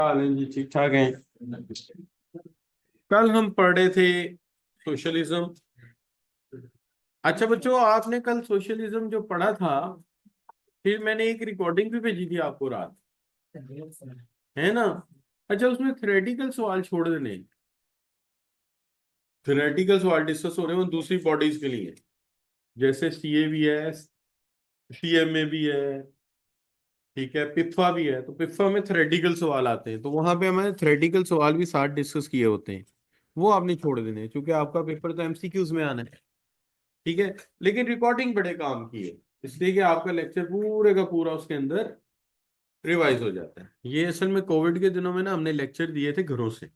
हाल है जी, ठीक ठाक हैं। कल हम पढ़ रहे थे सोशलिज्म। अच्छा बच्चों, आपने कल सोशलिज्म जो पढ़ा था, फिर मैंने एक रिकॉर्डिंग भी भेजी थी आपको रात, है ना। अच्छा, उसमें थ्योरेटिकल सवाल छोड़ देने, थ्योरेटिकल सवाल डिस्कस हो रहे हैं वो दूसरी बॉडीज के लिए, जैसे सीए भी है, सीएमए भी है, ठीक है, पिफा भी है। तो पिफा में थ्योरेटिकल सवाल आते हैं, तो वहां पे हमें थ्योरेटिकल सवाल भी साथ डिस्कस किए होते हैं। वो आपने छोड़ देने हैं, क्योंकि आपका पेपर तो एमसीक्यूज में आना है, ठीक है। लेकिन रिकॉर्डिंग बड़े काम की है, इसलिए कि आपका लेक्चर पूरे का पूरा उसके अंदर रिवाइज हो जाता है। ये असल में कोविड के दिनों में ना हमने लेक्चर दिए थे घरों से,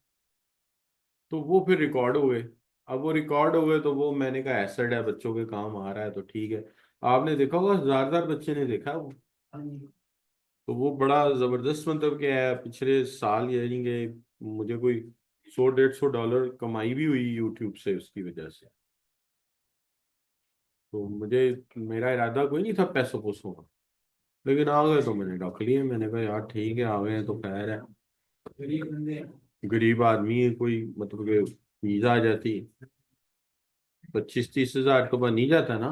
तो वो फिर रिकॉर्ड हुए। अब वो रिकॉर्ड हो गए तो वो मैंने कहा एसेट है, बच्चों के काम आ रहा है, तो ठीक है। आपने देखा होगा, हजार हजार बच्चे ने देखा वो। तो वो बड़ा जबरदस्त, मतलब क्या है, पिछले साल यानी कि मुझे कोई 100-150 डॉलर कमाई भी हुई यूट्यूब से उसकी वजह से। तो मुझे, मेरा इरादा कोई नहीं था पैसों पूसों का, लेकिन आ गए तो मैंने रख लिए। मैंने कहा यार ठीक है, आ गए हैं तो खैर है। गरीब आदमी है कोई, मतलब कि वीजा आ जाती, 25-30 हज़ार तो बन ही जाता ना।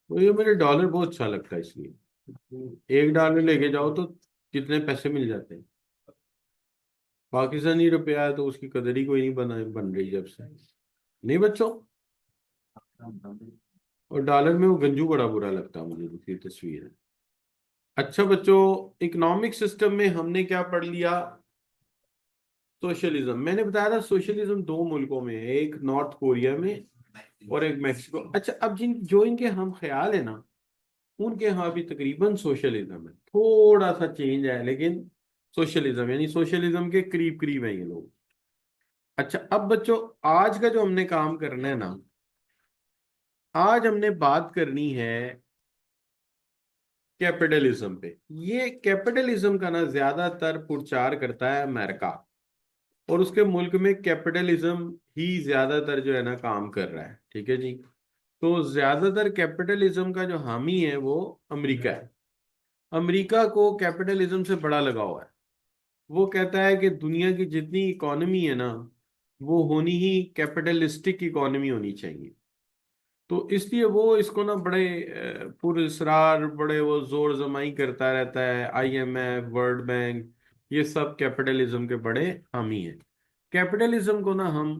तो ये मेरे डॉलर बहुत अच्छा लगता है, इसलिए $1 लेके जाओ तो कितने पैसे मिल जाते हैं। पाकिस्तानी रुपया है तो उसकी कदर ही कोई नहीं बन रही जब से, नहीं बच्चों। और डॉलर में वो गंजू बड़ा बुरा लगता है मुझे, उसकी तस्वीर है। अच्छा बच्चों, इकोनॉमिक सिस्टम में हमने क्या पढ़ लिया? सोशलिज्म। मैंने बताया था सोशलिज्म दो मुल्कों में है, एक नॉर्थ कोरिया में और एक मैक्सिको। अच्छा, अब जो इनके हम ख्याल है ना, उनके यहाँ भी तकरीबन सोशलिज्म है, थोड़ा सा चेंज है लेकिन सोशलिज्म, यानी सोशलिज्म के करीब करीब है ये लोग। अच्छा अब बच्चों, आज का जो हमने काम करना है ना, आज हमने बात करनी है कैपिटलिज्म पे। ये कैपिटलिज्म का ना ज्यादातर प्रचार करता है अमेरिका, और उसके मुल्क में कैपिटलिज्म ही ज्यादातर जो है ना काम कर रहा है, ठीक है जी। तो ज्यादातर कैपिटलिज्म का जो हामी है वो अमेरिका है। अमेरिका को कैपिटलिज्म से बड़ा लगाव है। वो कहता है कि दुनिया की जितनी इकोनॉमी है ना, वो होनी ही कैपिटलिस्टिक इकोनॉमी होनी चाहिए। तो इसलिए वो इसको ना बड़े पुरस्कार, बड़े वो जोर जमाई करता रहता है। आईएमएफ, वर्ल्ड बैंक, ये सब कैपिटलिज्म के बड़े हामी हैं। कैपिटलिज्म को ना हम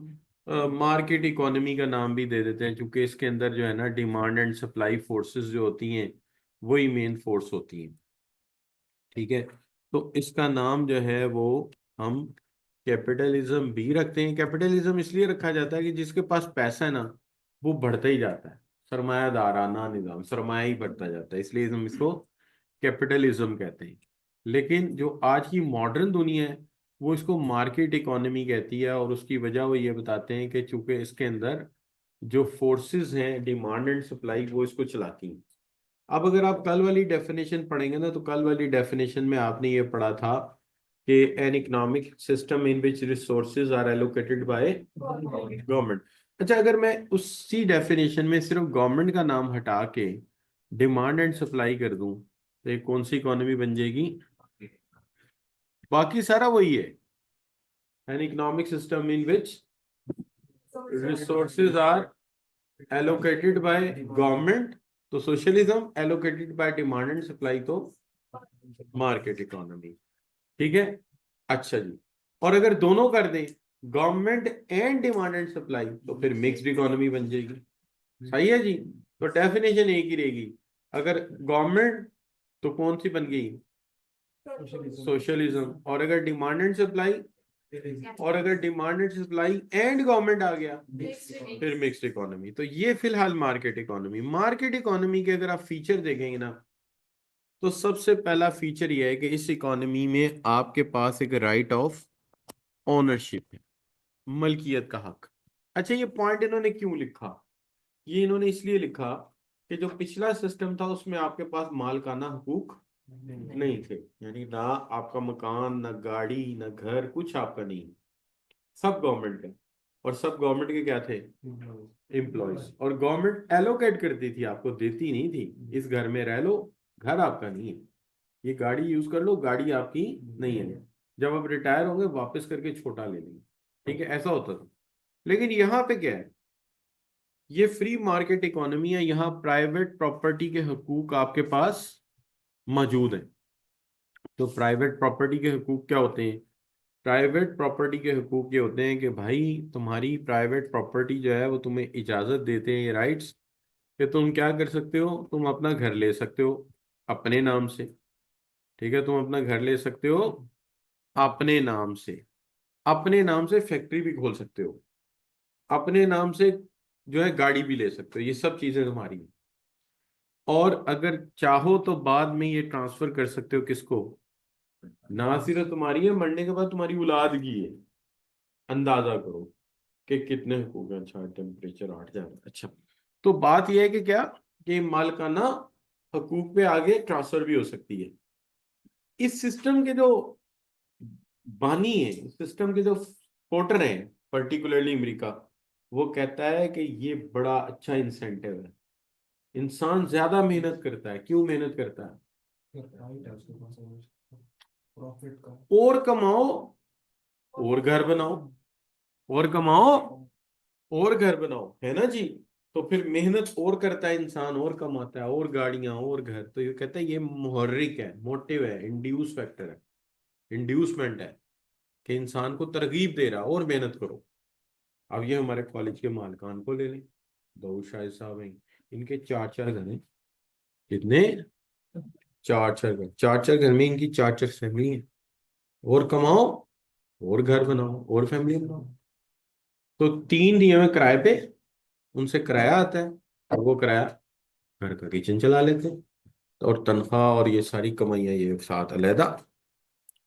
मार्केट इकोनॉमी का नाम भी दे देते हैं, क्योंकि इसके अंदर जो है ना डिमांड एंड सप्लाई फोर्सेस जो होती हैं, वही मेन फोर्स होती हैं, ठीक है। तो इसका नाम जो है वो हम कैपिटलिज्म भी रखते हैं। कैपिटलिज्म इसलिए रखा जाता है कि जिसके पास पैसा है ना, वो बढ़ता ही जाता है। सरमायादाराना निजाम, सरमाया ही बढ़ता जाता है, इसलिए हम इसको कैपिटलिज्म कहते हैं। लेकिन जो आज की मॉडर्न दुनिया है, वो इसको मार्केट इकोनॉमी कहती है, और उसकी वजह वो ये बताते हैं कि चूंकि इसके अंदर जो फोर्सेस हैं, डिमांड एंड सप्लाई, वो इसको चलाती हैं। अब अगर आप कल वाली डेफिनेशन पढ़ेंगे ना, तो कल वाली डेफिनेशन में आपने ये पढ़ा था कि an economic system in which resources are allocated by government. अच्छा, अगर मैं उसी डेफिनेशन में सिर्फ गवर्नमेंट का नाम हटा के डिमांड एंड सप्लाई कर दूं, तो ये कौन सी इकोनॉमी बन जाएगी? बाकी सारा वही है, an economic system in which resources are allocated by government, तो socialism. Allocated by demand and supply, तो मार्केट इकोनॉमी, ठीक है। अच्छा जी, और अगर दोनों कर दें, government and demand and supply, तो फिर मिक्स्ड इकोनॉमी बन जाएगी। सही है जी। तो डेफिनेशन एक ही रहेगी। अगर गवर्नमेंट, तो कौन सी बन गई? सोशलिज्म। और अगर डिमांड एंड सप्लाई, और अगर demand and supply and government आ गया, फिर मिक्स्ड इकोनॉमी। तो ये फिलहाल मार्केट इकोनॉमी। मार्केट इकोनॉमी के अगर आप फीचर देखेंगे ना, तो सबसे पहला फीचर यह है कि इस इकोनॉमी में आपके पास एक राइट ऑफ ओनरशिप है, मलकियत का हक। अच्छा, ये पॉइंट इन्होंने क्यों लिखा? ये इन्होंने इसलिए लिखा कि जो पिछला सिस्टम था उसमें आपके पास मालकाना हुकूक नहीं थे, यानी ना आपका मकान, ना गाड़ी, ना घर, कुछ आपका नहीं, सब गवर्नमेंट का। और सब गवर्नमेंट के क्या थे? एम्प्लॉयज। और गवर्नमेंट एलोकेट करती थी, आपको देती नहीं थी, इस घर में रह लो, घर आपका नहीं है, ये गाड़ी यूज कर लो, गाड़ी आपकी नहीं है, जब आप रिटायर होंगे वापस करके छोटा ले लेंगे। ठीक है, ऐसा होता था। लेकिन यहाँ पे क्या है, ये फ्री मार्केट इकोनॉमी है, यहाँ प्राइवेट प्रॉपर्टी के हकूक आपके पास मौजूद हैं। तो प्राइवेट प्रॉपर्टी के हकूक क्या होते हैं? प्राइवेट प्रॉपर्टी के हकूक ये होते हैं कि भाई तुम्हारी प्राइवेट प्रॉपर्टी जो है वो तुम्हें इजाजत देते हैं, ये राइट्स, कि तुम क्या कर सकते हो, तुम अपना घर ले सकते हो अपने नाम से। ठीक है, तुम अपना घर ले सकते हो अपने नाम से, अपने नाम से फैक्ट्री भी खोल सकते हो, अपने नाम से जो है गाड़ी भी ले सकते हो, ये सब चीजें तुम्हारी हैं। और अगर चाहो तो बाद में ये ट्रांसफर कर सकते हो किसको? ना सिर्फ तुम्हारी है, मरने के बाद तुम्हारी औलाद की है। अंदाजा करो कि कितने हकूक हैं। अच्छा, टेम्परेचर 8 जा रहा है। अच्छा, तो बात यह है कि क्या, कि मालिकाना हकूक पे आगे ट्रांसफर भी हो सकती है। इस सिस्टम के जो बानी है, इस सिस्टम के जो पोर्टर हैं, पर्टिकुलरली अमेरिका, वो कहता है कि ये बड़ा अच्छा इंसेंटिव है। इंसान ज्यादा मेहनत करता है, क्यों मेहनत करता है? और कमाओ और घर बनाओ, और कमाओ और घर बनाओ, है ना जी। तो फिर मेहनत और करता है इंसान, और कमाता है, और गाड़ियां और घर, तो ये कहता है ये मुहर्रिक है, मोटिव है, इंड्यूस फैक्टर है, इंड्यूसमेंट है, कि इंसान को तरगीब दे रहा है और मेहनत करो। अब ये हमारे कॉलेज के मालकान को ले लें, दाऊद शाहिद साहब हैं, इनके चार चार घर हैं। कितने? चार चार घर, चार चार घर में इनकी चार चार फैमिली है। और कमाओ और घर बनाओ और फैमिली बनाओ। तो 3 दिए में किराए पे, उनसे किराया आता है, और वो किराया घर का किचन चला लेते हैं, और तनख्वाह और ये सारी कमाइयाँ ये साथ अलहदा।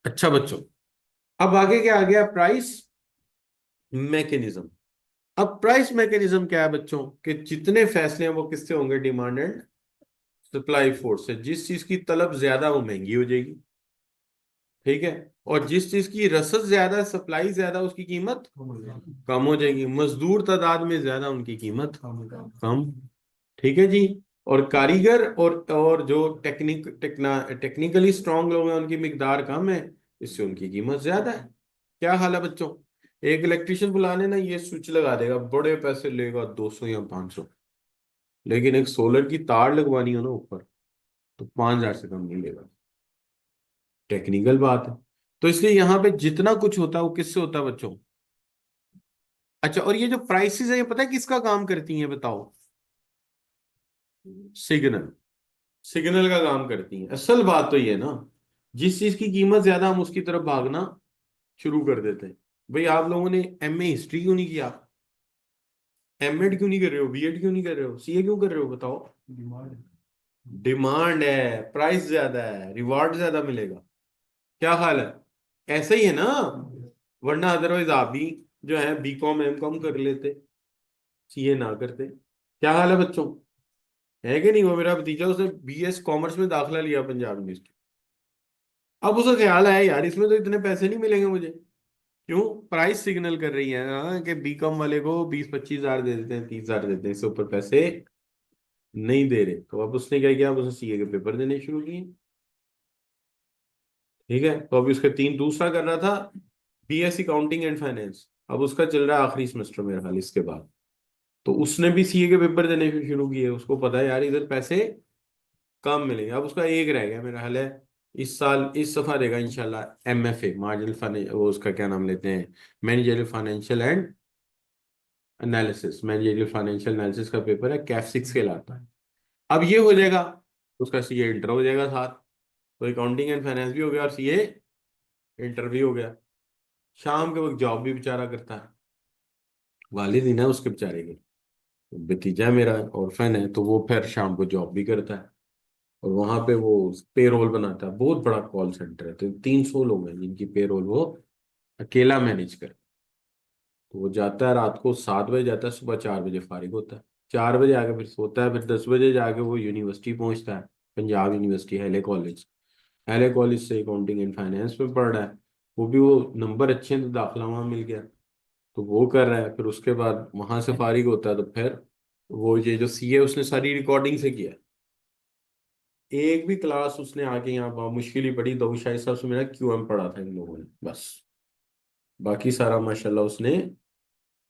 अच्छा बच्चों, अब आगे क्या आ गया? Price mechanism. अब प्राइस मैकेनिज्म क्या है बच्चों? कि जितने फैसले हैं वो किससे होंगे? डिमांड एंड सप्लाई फोर्स से। जिस चीज की तलब ज्यादा वो महंगी हो जाएगी, ठीक है, और जिस चीज की रसद ज्यादा, सप्लाई ज्यादा, उसकी कीमत कम हो जाएगी। मजदूर तादाद में ज्यादा, उनकी कीमत कम। ठीक है जी। और कारीगर और जो टेक्निकली स्ट्रांग लोग हैं उनकी मिकदार कम है, इससे उनकी कीमत ज्यादा है। क्या हाल है बच्चों? एक इलेक्ट्रिशियन बुलाने ना, ये स्विच लगा देगा, बड़े पैसे लेगा, 200 या 500। लेकिन एक सोलर की तार लगवानी हो ना ऊपर, तो 5,000 से कम नहीं लेगा। टेक्निकल बात है। तो इसलिए यहाँ पे जितना कुछ होता है वो किससे होता है बच्चों? अच्छा, और ये जो प्राइसेस है ये पता है किसका काम करती हैं बताओ? सिग्नल। सिग्नल का काम करती हैं। असल बात तो ये है ना, जिस चीज की कीमत ज्यादा हम उसकी तरफ भागना शुरू कर देते हैं। भाई आप लोगों ने एमए हिस्ट्री क्यों नहीं किया? एमएड क्यों नहीं कर रहे हो? बीएड क्यों नहीं कर रहे हो? सीए क्यों कर रहे हो बताओ? डिमांड है, प्राइस ज्यादा है, रिवॉर्ड ज्यादा मिलेगा। क्या हाल है? ऐसा ही है ना। वरना अदरवाइज आप भी जो है बीकॉम एमकॉम कर लेते, सीए ना करते। क्या हाल है बच्चों? है कि नहीं? वो मेरा भतीजा, उसने बीएस कॉमर्स में दाखिला लिया पंजाब यूनिवर्सिटी। अब उसका ख्याल आया यार इसमें तो इतने पैसे नहीं मिलेंगे मुझे। क्यों? प्राइस सिग्नल कर रही है कि बीकॉम वाले को 20-25 हजार दे देते हैं, 30 हजार देते हैं, इससे ऊपर पैसे नहीं दे रहे। तो अब उसने क्या किया? अब उसने सीए के पेपर देने शुरू किए। ठीक है, तो अभी उसके 3 दूसरा कर रहा था, बीएससी अकाउंटिंग एंड फाइनेंस। अब उसका चल रहा है आखिरी सेमेस्टर मेरे ख्याल इसके बाद। तो उसने भी सीए के पेपर देने शुरू किए। उसको पता है यार इधर पैसे कम मिलेंगे। अब उसका एक रह गया मेरा हाल है, इस साल इस दफा देगा इंशाल्लाह एमएफए, मार्जिनल फाइनेंस, वो उसका क्या नाम लेते हैं, managerial financial and analysis. Managerial financial analysis का पेपर है, कैफ 6 कहलाता है। अब ये हो जाएगा, उसका सीए इंटर हो जाएगा साथ। तो अकाउंटिंग एंड फाइनेंस भी हो गया और सीए इंटर भी हो गया। शाम के वक्त जॉब भी बेचारा करता है। वालिद ही ना उसके बेचारे के, भतीजा मेरा ऑर्फन है, तो वो फिर शाम को जॉब भी करता है। और वहां पे वो पेरोल बनाता है, बहुत बड़ा कॉल सेंटर है, तो 300 लोग हैं जिनकी पेरोल वो अकेला मैनेज कर। तो वो जाता है रात को 7 बजे जाता है, सुबह 4 बजे फारिग होता है। 4 बजे आके फिर सोता है, फिर 10 बजे जाके वो यूनिवर्सिटी पहुंचता है, पंजाब यूनिवर्सिटी हैले कॉलेज। हैले कॉलेज से अकाउंटिंग एंड फाइनेंस में पढ़ रहा है। वो भी वो नंबर अच्छे हैं तो दाखिला वहां मिल गया, तो वो कर रहा है। फिर उसके बाद वहां से फारिग होता है तो फिर वो ये जो सीए उसने सारी रिकॉर्डिंग से किया। एक भी क्लास उसने आके यहाँ बहुत मुश्किल ही पढ़ी, दो शाहिद साहब से मेरा QM पढ़ा था इन लोगों ने बस। बाकी सारा माशाल्लाह उसने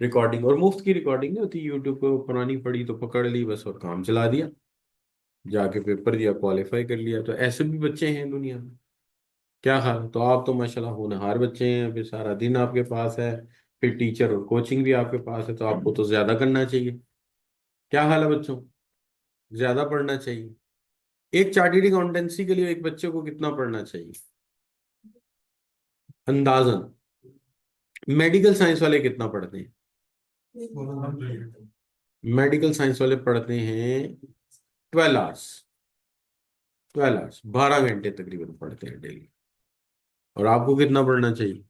रिकॉर्डिंग, और मुफ्त की रिकॉर्डिंग नहीं होती, यूट्यूब पे पुरानी पड़ी तो पकड़ ली बस और काम चला दिया, जाके पेपर दिया, क्वालिफाई कर लिया। तो ऐसे भी बच्चे हैं दुनिया में। क्या हाल, तो आप तो माशाल्लाह होनहार बच्चे हैं, फिर सारा दिन आपके पास है, फिर टीचर और कोचिंग भी आपके पास है, तो आपको तो ज्यादा करना चाहिए। क्या हाल है बच्चों, ज्यादा पढ़ना चाहिए। एक चार्टर्ड अकाउंटेंसी के लिए एक बच्चे को कितना पढ़ना चाहिए अंदाजन? मेडिकल साइंस वाले कितना पढ़ते हैं? मेडिकल साइंस वाले पढ़ते हैं 12 आवर्स। 12 आवर्स, 12 घंटे तकरीबन पढ़ते हैं डेली। और आपको कितना पढ़ना चाहिए?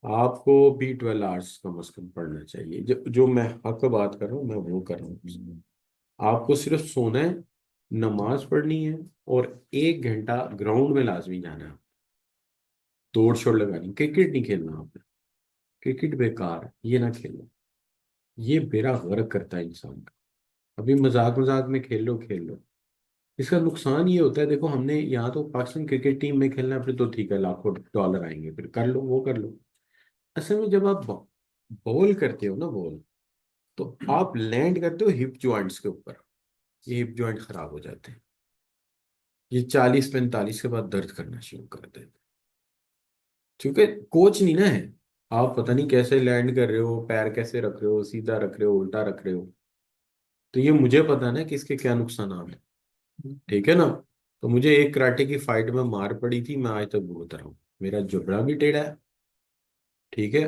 आपको भी 12 आवर्स कम से कम पढ़ना चाहिए। जो मैं हक बात कर रहा हूँ मैं वो कर रहा हूँ। आपको सिर्फ सोना है, नमाज पढ़नी है, और 1 घंटा ग्राउंड में लाजमी जाना है। दौड़ शोड़ लगानी, क्रिकेट नहीं खेलना आपने। क्रिकेट बेकार है, ये ना खेलना। ये बेड़ा गर्क करता है इंसान का। अभी मजाक मजाक में खेल लो खेल लो, इसका नुकसान ये होता है। देखो हमने यहाँ तो पाकिस्तान क्रिकेट टीम में खेलना है, फिर तो ठीक है, लाखों डॉलर आएंगे, फिर कर लो वो कर लो। असल में जब आप बॉल करते हो ना, बॉल, तो आप लैंड करते हो हिप जॉइंट्स के ऊपर। ये हिप जॉइंट खराब हो जाते हैं, ये 40-45 के बाद दर्द करना शुरू कर देते हैं। क्योंकि कोच नहीं ना है, आप पता नहीं कैसे लैंड कर रहे हो, पैर कैसे रख रहे हो, सीधा रख रहे हो, उल्टा रख रहे हो। तो ये मुझे पता है ना कि इसके क्या नुकसान है। ठीक है ना? तो मुझे एक कराटे की फाइट में मार पड़ी थी, मैं आज तक भुगत रहा हूँ। मेरा जबड़ा भी टेढ़ा है, ठीक है।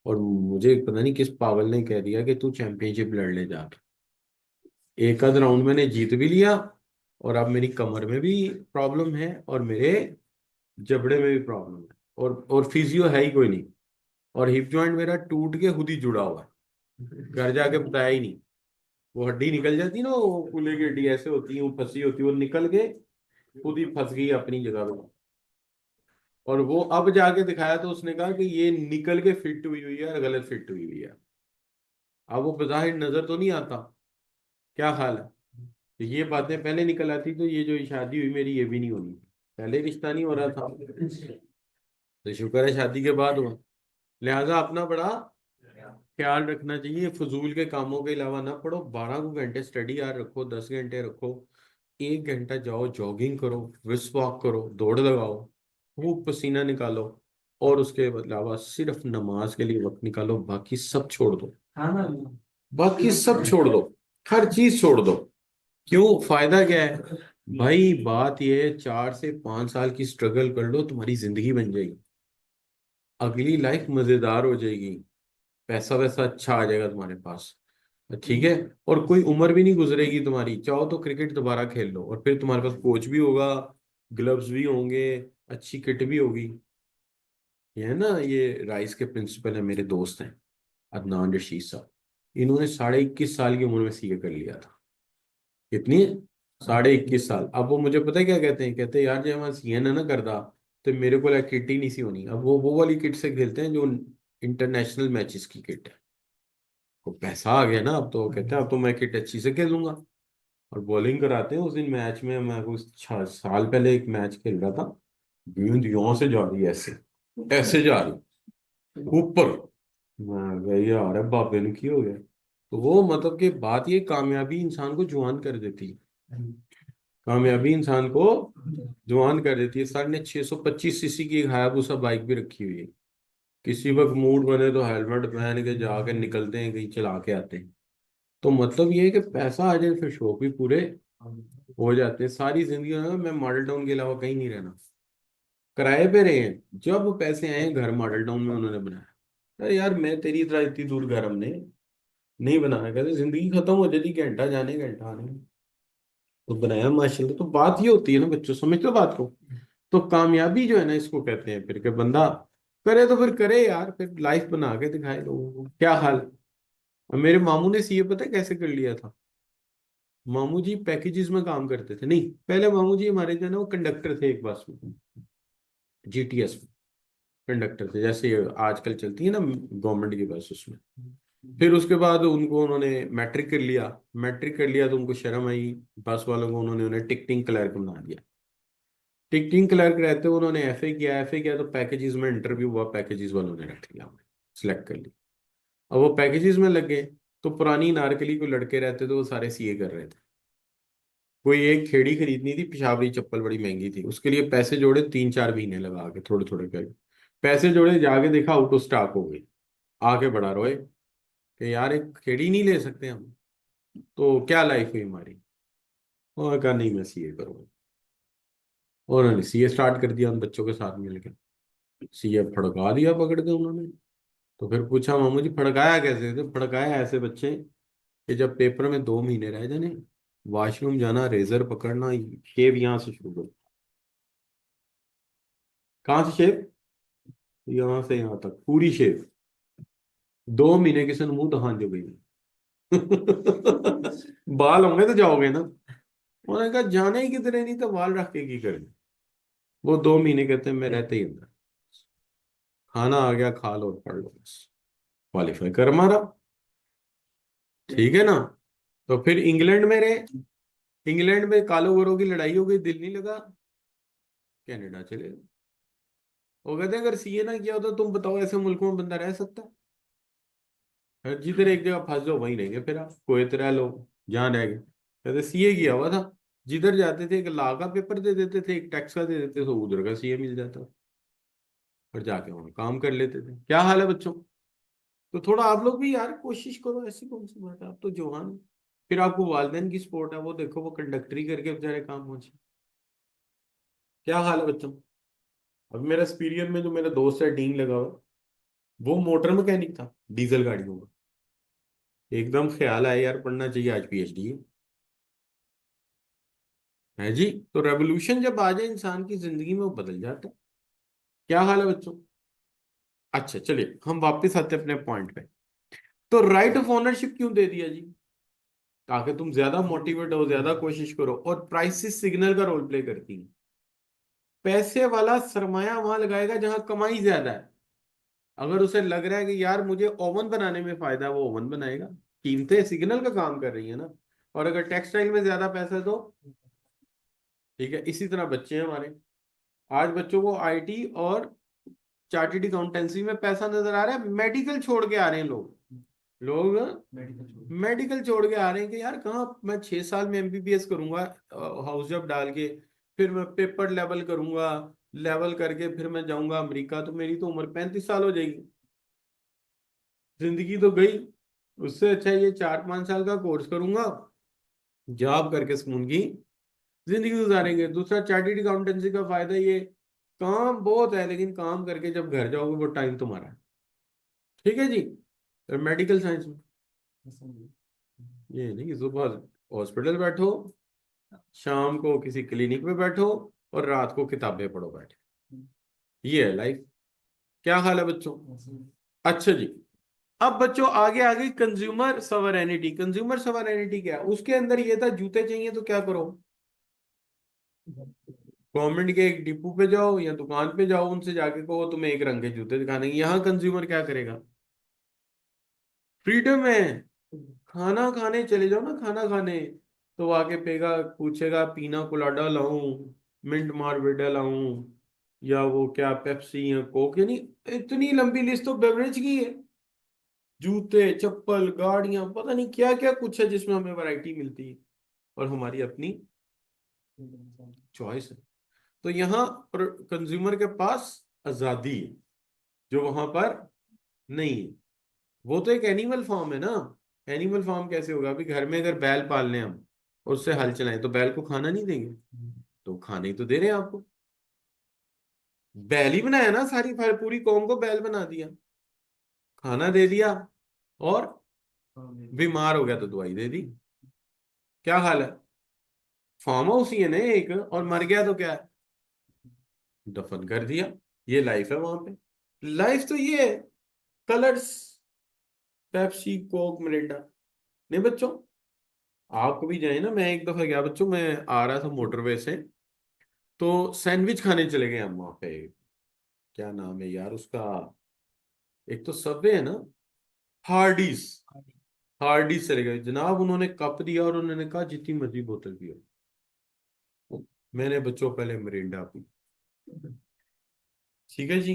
और मुझे पता नहीं किस पागल ने कह दिया कि तू चैंपियनशिप लड़ने जा। एक आध राउंड मैंने जीत भी लिया, और अब मेरी कमर में भी प्रॉब्लम है, और मेरे जबड़े में भी प्रॉब्लम है, और फिजियो है ही कोई नहीं। और हिप जॉइंट मेरा टूट के खुद ही जुड़ा हुआ है, घर जाके बताया ही नहीं। वो हड्डी निकल जाती ना, वो कूले की हड्डी ऐसे होती है, वो फंसी होती है, वो निकल के खुद ही फंस गई अपनी जगह पे। और वो अब जाके दिखाया तो उसने कहा कि ये निकल के फिट हुई हुई है, और गलत फिट हुई हुई है। अब वो बज़ाहिर नजर तो नहीं आता। क्या हाल है? तो ये बातें पहले निकल आती तो ये जो शादी हुई मेरी ये भी नहीं होनी। पहले रिश्ता नहीं हो रहा था, तो शुक्र है शादी के बाद हुआ। लिहाजा अपना बड़ा ख्याल रखना चाहिए, फजूल के कामों के अलावा ना पढ़ो। 12 घंटे स्टडी यार रखो, 10 घंटे रखो। 1 घंटा जाओ, जॉगिंग करो, विस्क वॉक करो, दौड़ लगाओ, खूब पसीना निकालो। और उसके अलावा सिर्फ नमाज के लिए वक्त निकालो, बाकी सब छोड़ दो। बाकी सब छोड़ दो, हर चीज छोड़ दो। क्यों, फायदा क्या है? भाई बात यह है, 4 से 5 साल की स्ट्रगल कर लो, तुम्हारी जिंदगी बन जाएगी, अगली लाइफ मजेदार हो जाएगी, पैसा वैसा अच्छा आ जाएगा तुम्हारे पास। ठीक है। और कोई उम्र भी नहीं गुजरेगी तुम्हारी, चाहो तो क्रिकेट दोबारा खेल लो, और फिर तुम्हारे पास कोच भी होगा, ग्लव्स भी होंगे, अच्छी किट भी होगी। ये है ना, ये राइस के प्रिंसिपल है, मेरे दोस्त हैं, अदनान रशीद साहब। इन्होंने 21.5 साल की उम्र में सीए कर लिया था। कितनी? 21.5 साल। अब वो मुझे पता है क्या कहते हैं, कहते हैं यार जब मैं सीएन है ना करता, तो मेरे को किट ही नहीं सी होनी। अब वो वाली किट से खेलते हैं जो इंटरनेशनल मैचेस की किट है। तो पैसा आ गया ना, अब तो कहते हैं अब तो मैं किट अच्छी से खेलूंगा। और बॉलिंग कराते हैं। उस दिन मैच में मैं कुछ 6 साल पहले एक मैच खेल रहा था, गेंद यहाँ से जा रही है, ऐसे ऐसे जा रही ऊपर। मैं गया यार, अब बाबे ने की हो गया। तो वो मतलब कि बात ये, कामयाबी इंसान को जुआन कर देती है। कामयाबी इंसान को जुआन कर देती है। सर ने 625 सीसी की एक हायाबुसा बाइक भी रखी हुई है, किसी वक्त मूड बने तो हेलमेट पहन के जाके निकलते हैं, कहीं चला के आते हैं। तो मतलब ये है कि पैसा आ जाए फिर शौक भी पूरे हो जाते हैं। सारी जिंदगी में मैं मॉडल टाउन के अलावा कहीं नहीं रहना, किराए पे रहे हैं। जब पैसे आए हैं, घर मॉडल टाउन में उन्होंने बनाया। अरे यार मैं तेरी तरह इतनी दूर घर हमने नहीं बनाया, कहते जिंदगी खत्म हो जाती, घंटा जाने घंटा आने में। तो बनाया माशाल्लाह। तो बात ये होती है ना बच्चों, समझते हो बात को? तो कामयाबी जो है ना, इसको कहते हैं फिर के बंदा करे तो फिर करे यार, फिर लाइफ बना के दिखाए लोगों को। क्या हाल? और मेरे मामू ने सीए पता है कैसे कर लिया था? मामू जी पैकेजेस में काम करते थे। नहीं, पहले मामू जी हमारे जो है ना वो कंडक्टर थे एक बस में, GTS में कंडक्टर थे, जैसे ये आजकल चलती है ना गवर्नमेंट की बस, उसमें फिर उसके बाद उनको उन्होंने मैट्रिक कर लिया तो उनको शर्म आई, बस वालों को, उन्होंने उन्हें टिकटिंग क्लर्क बना दिया। टिकटिंग क्लर्क रहते हुए उन्होंने एफए किया तो पैकेजेस में इंटरव्यू हुआ, पैकेजेस वालों ने रख लिया, सिलेक्ट कर लिया। अब वो पैकेजेस में लग गए, तो पुरानी नारकली को लड़के रहते थे वो सारे सीए कर रहे थे। कोई एक खेड़ी खरीदनी थी, पिशावरी चप्पल बड़ी महंगी थी, उसके लिए पैसे जोड़े 3-4 महीने लगा के, थोड़े थोड़े करके पैसे जोड़े, जाके देखा आउट ऑफ स्टॉक हो गई। आके बड़ा रोए कि यार एक खेड़ी नहीं ले सकते हम, तो क्या लाइफ हुई हमारी। उन्होंने कहा नहीं मैं सीए करूंगा, और उन्होंने सीए स्टार्ट कर दिया उन बच्चों के साथ मिलकर। सीए फड़का दिया पकड़ के उन्होंने। तो फिर पूछा मामू जी फड़काया कैसे, तो फड़काया ऐसे बच्चे कि जब पेपर में 2 महीने रह जाने, वॉशरूम जाना, रेजर पकड़ना, शेव यहाँ से शुरू करो। कहाँ से शेव? यहाँ से यहाँ तक पूरी शेव। 2 महीने किसी ने मुंह दहान जो गई। बाल होंगे तो जाओगे ना। उन्होंने कहा जाने ही किधरे, नहीं तो बाल रख के की करें। वो 2 महीने कहते हैं मैं रहते ही अंदर, खाना आ गया खा लो और पढ़ लो, बस क्वालिफाई कर हमारा। ठीक है ना। तो फिर इंग्लैंड में रहे, इंग्लैंड में कालो गोरों की लड़ाई हो गई, दिल नहीं लगा, कनाडा चले गए। वो कहते हैं अगर सीए ना किया होता, तुम बताओ ऐसे मुल्क में बंदा रह सकता है? जिधर एक जगह फंस जाओ वहीं रहेंगे, फिर आप कुवैत रह लो, जहाँ रह गए। कहते सीए किया हुआ था, जिधर जाते थे एक लॉ का पेपर दे देते थे, एक टैक्स का दे देते थे, तो उधर का सीए मिल जाता, और जाके वहाँ काम कर लेते थे। क्या हाल है बच्चों? तो थोड़ा आप लोग भी यार कोशिश करो, ऐसी कौन सी बात है, आप तो जवान हो। फिर आपको वालदेन की सपोर्ट है, वो देखो वो कंडक्टरी करके बेचारे काम पहुंचे। क्या हाल है बच्चों? अब मेरा एक्सपीरियंस में जो मेरा दोस्त है डीन लगा हुआ, वो मोटर मैकेनिक था डीजल गाड़ियों का। एकदम ख्याल आया यार पढ़ना चाहिए, आज पीएचडी है जी। तो रेवोल्यूशन जब आ जाए इंसान की जिंदगी में, वो बदल जाता है। क्या हाल है बच्चों? अच्छा चलिए हम वापस आते हैं अपने पॉइंट पे। तो राइट ऑफ ओनरशिप क्यों दे दिया जी? ताकि तुम ज्यादा मोटिवेट हो, ज्यादा कोशिश करो, और प्राइसेस सिग्नल का रोल प्ले करती हैं। पैसे वाला सरमाया वहां लगाएगा जहां कमाई ज्यादा है। अगर उसे लग रहा है कि यार मुझे ओवन बनाने में फायदा है, वो ओवन बनाएगा। कीमतें सिग्नल का काम कर रही है ना। और अगर टेक्सटाइल में ज्यादा पैसा है तो ठीक है। इसी तरह बच्चे हैं हमारे, आज बच्चों को आईटी और चार्टर्ड अकाउंटेंसी में पैसा नजर आ रहा है, मेडिकल छोड़ के आ रहे हैं लोग। लोग मेडिकल छोड़ के आ रहे हैं कि यार कहाँ मैं 6 साल में एमबीबीएस करूंगा, हाउस जॉब डाल के, फिर मैं पेपर लेवल करूंगा, लेवल करके फिर मैं जाऊंगा अमेरिका, तो मेरी तो उम्र 35 साल हो जाएगी, जिंदगी तो गई। उससे अच्छा ये 4-5 साल का कोर्स करूंगा, जॉब करके सुकून की जिंदगी गुजारेंगे। दूसरा चार्टर्ड अकाउंटेंसी का फायदा ये, काम बहुत है लेकिन काम करके जब घर जाओगे वो टाइम तुम्हारा है। ठीक है जी। मेडिकल साइंस में ये नहीं कि सुबह हॉस्पिटल बैठो, शाम को किसी क्लिनिक में बैठो, और रात को किताबें पढ़ो बैठे। ये है लाइफ। क्या हाल है बच्चों? अच्छा जी। अब बच्चों आगे आगे कंज्यूमर सवरेनिटी। कंज्यूमर सवरेनिटी क्या है? उसके अंदर ये था जूते चाहिए तो क्या करो, गवर्नमेंट के एक डिपो पे जाओ या दुकान पे जाओ, उनसे जाके कहो तुम्हें एक रंग के जूते दिखाने। यहाँ कंज्यूमर क्या करेगा? फ्रीडम है, खाना खाने चले जाओ ना, खाना खाने, तो आके पेगा पूछेगा पीना कोलाडा लाऊं, मिंट मार्वेडा लाऊं, या वो क्या पेप्सी या कोक, यानी इतनी लंबी लिस्ट तो बेवरेज की है। जूते चप्पल गाड़ियां पता नहीं क्या क्या कुछ है जिसमें हमें वैरायटी मिलती है, और हमारी अपनी चॉइस है। तो यहाँ पर कंज्यूमर के पास आजादी है, जो वहां पर नहीं है। वो तो एक एनिमल फॉर्म है ना। एनिमल फॉर्म कैसे होगा? अभी घर में अगर बैल पाल लें हम, और उससे हल चलाएं, तो बैल को खाना नहीं देंगे? तो खाने ही तो दे रहे हैं आपको। बैल ही बनाया ना, सारी पूरी कौम को बैल बना दिया, खाना दे दिया, और बीमार हो गया तो दवाई दे दी। क्या हाल है? फार्म हाउस ही है ना एक, और मर गया तो क्या है? दफन कर दिया। ये लाइफ है वहां पे। लाइफ तो ये है, कलर्स, पेप्सी कोक मिरिंडा। नहीं बच्चों, आप कभी जाए ना, मैं एक दफा गया बच्चों, मैं आ रहा था मोटरवे से, तो सैंडविच खाने चले गए हम वहां पे। क्या नाम है यार उसका, एक तो सबवे है ना, हार्डीज, हार्डीज चले गए जनाब, उन्होंने कप दिया और उन्होंने कहा जितनी मर्जी बोतल पियो। मैंने बच्चों पहले मिरिंडा पी, ठीक है जी।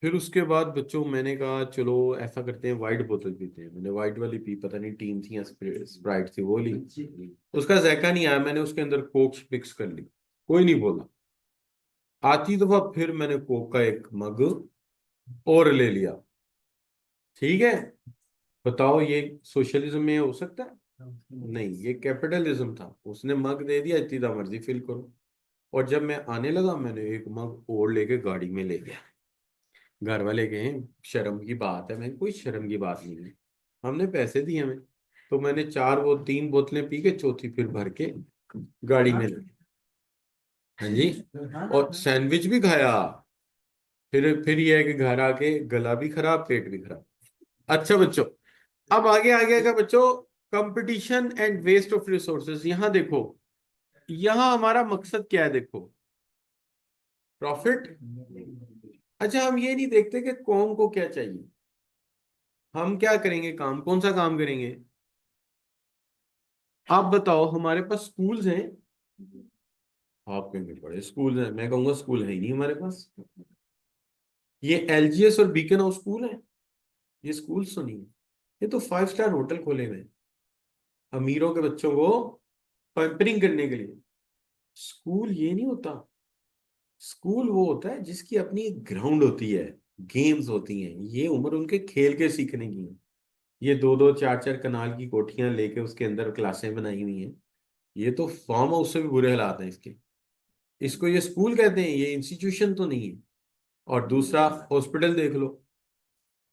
फिर उसके बाद बच्चों मैंने कहा चलो ऐसा करते हैं वाइट बोतल पीते हैं। मैंने वाइट वाली पी, पता नहीं टीन थी या स्प्राइट थी, वो ली। उसका जायका नहीं आया, मैंने उसके अंदर कोक मिक्स कर ली, कोई नहीं बोला। आती दफा फिर मैंने कोक का एक मग और ले लिया, ठीक है। बताओ ये सोशलिज्म में हो सकता है? नहीं, ये कैपिटलिज्म था। उसने मग दे दिया, इतनी मर्जी फिल करो। और जब मैं आने लगा मैंने एक मग और लेके गाड़ी में ले गया। घर वाले गए, शर्म की बात है? मैं कोई शर्म की बात नहीं है, हमने पैसे दिए हमें। तो मैंने चार वो तीन बोतलें पी के चौथी फिर भर के गाड़ी में ले गया। हाँ जी। और सैंडविच भी खाया। फिर ये है कि घर आके गला भी खराब, पेट भी खराब। अच्छा बच्चों, अब आगे का बच्चों, competition and waste of resources. यहां देखो, यहां हमारा मकसद क्या है? देखो, प्रॉफिट। अच्छा, हम ये नहीं देखते कि कौम को क्या चाहिए। हम क्या करेंगे? काम कौन सा काम करेंगे? आप बताओ, हमारे पास स्कूल्स हैं। आप कहेंगे बड़े स्कूल हैं, मैं कहूंगा स्कूल है ही नहीं हमारे पास। ये एलजीएस और बीकन हाउस स्कूल है? ये स्कूल तो नहीं है, ये तो 5 स्टार होटल खोले हुए हैं अमीरों के बच्चों को पैम्परिंग करने के लिए। स्कूल ये नहीं होता। स्कूल वो होता है जिसकी अपनी एक ग्राउंड होती है, गेम्स होती हैं। ये उम्र उनके खेल के सीखने की है। ये दो दो चार चार कनाल की कोठियां लेके उसके अंदर क्लासें बनाई हुई हैं। ये तो फार्म हाउस से भी बुरे हालात हैं इसके। इसको ये स्कूल कहते हैं, ये इंस्टीट्यूशन तो नहीं है। और दूसरा, हॉस्पिटल देख लो।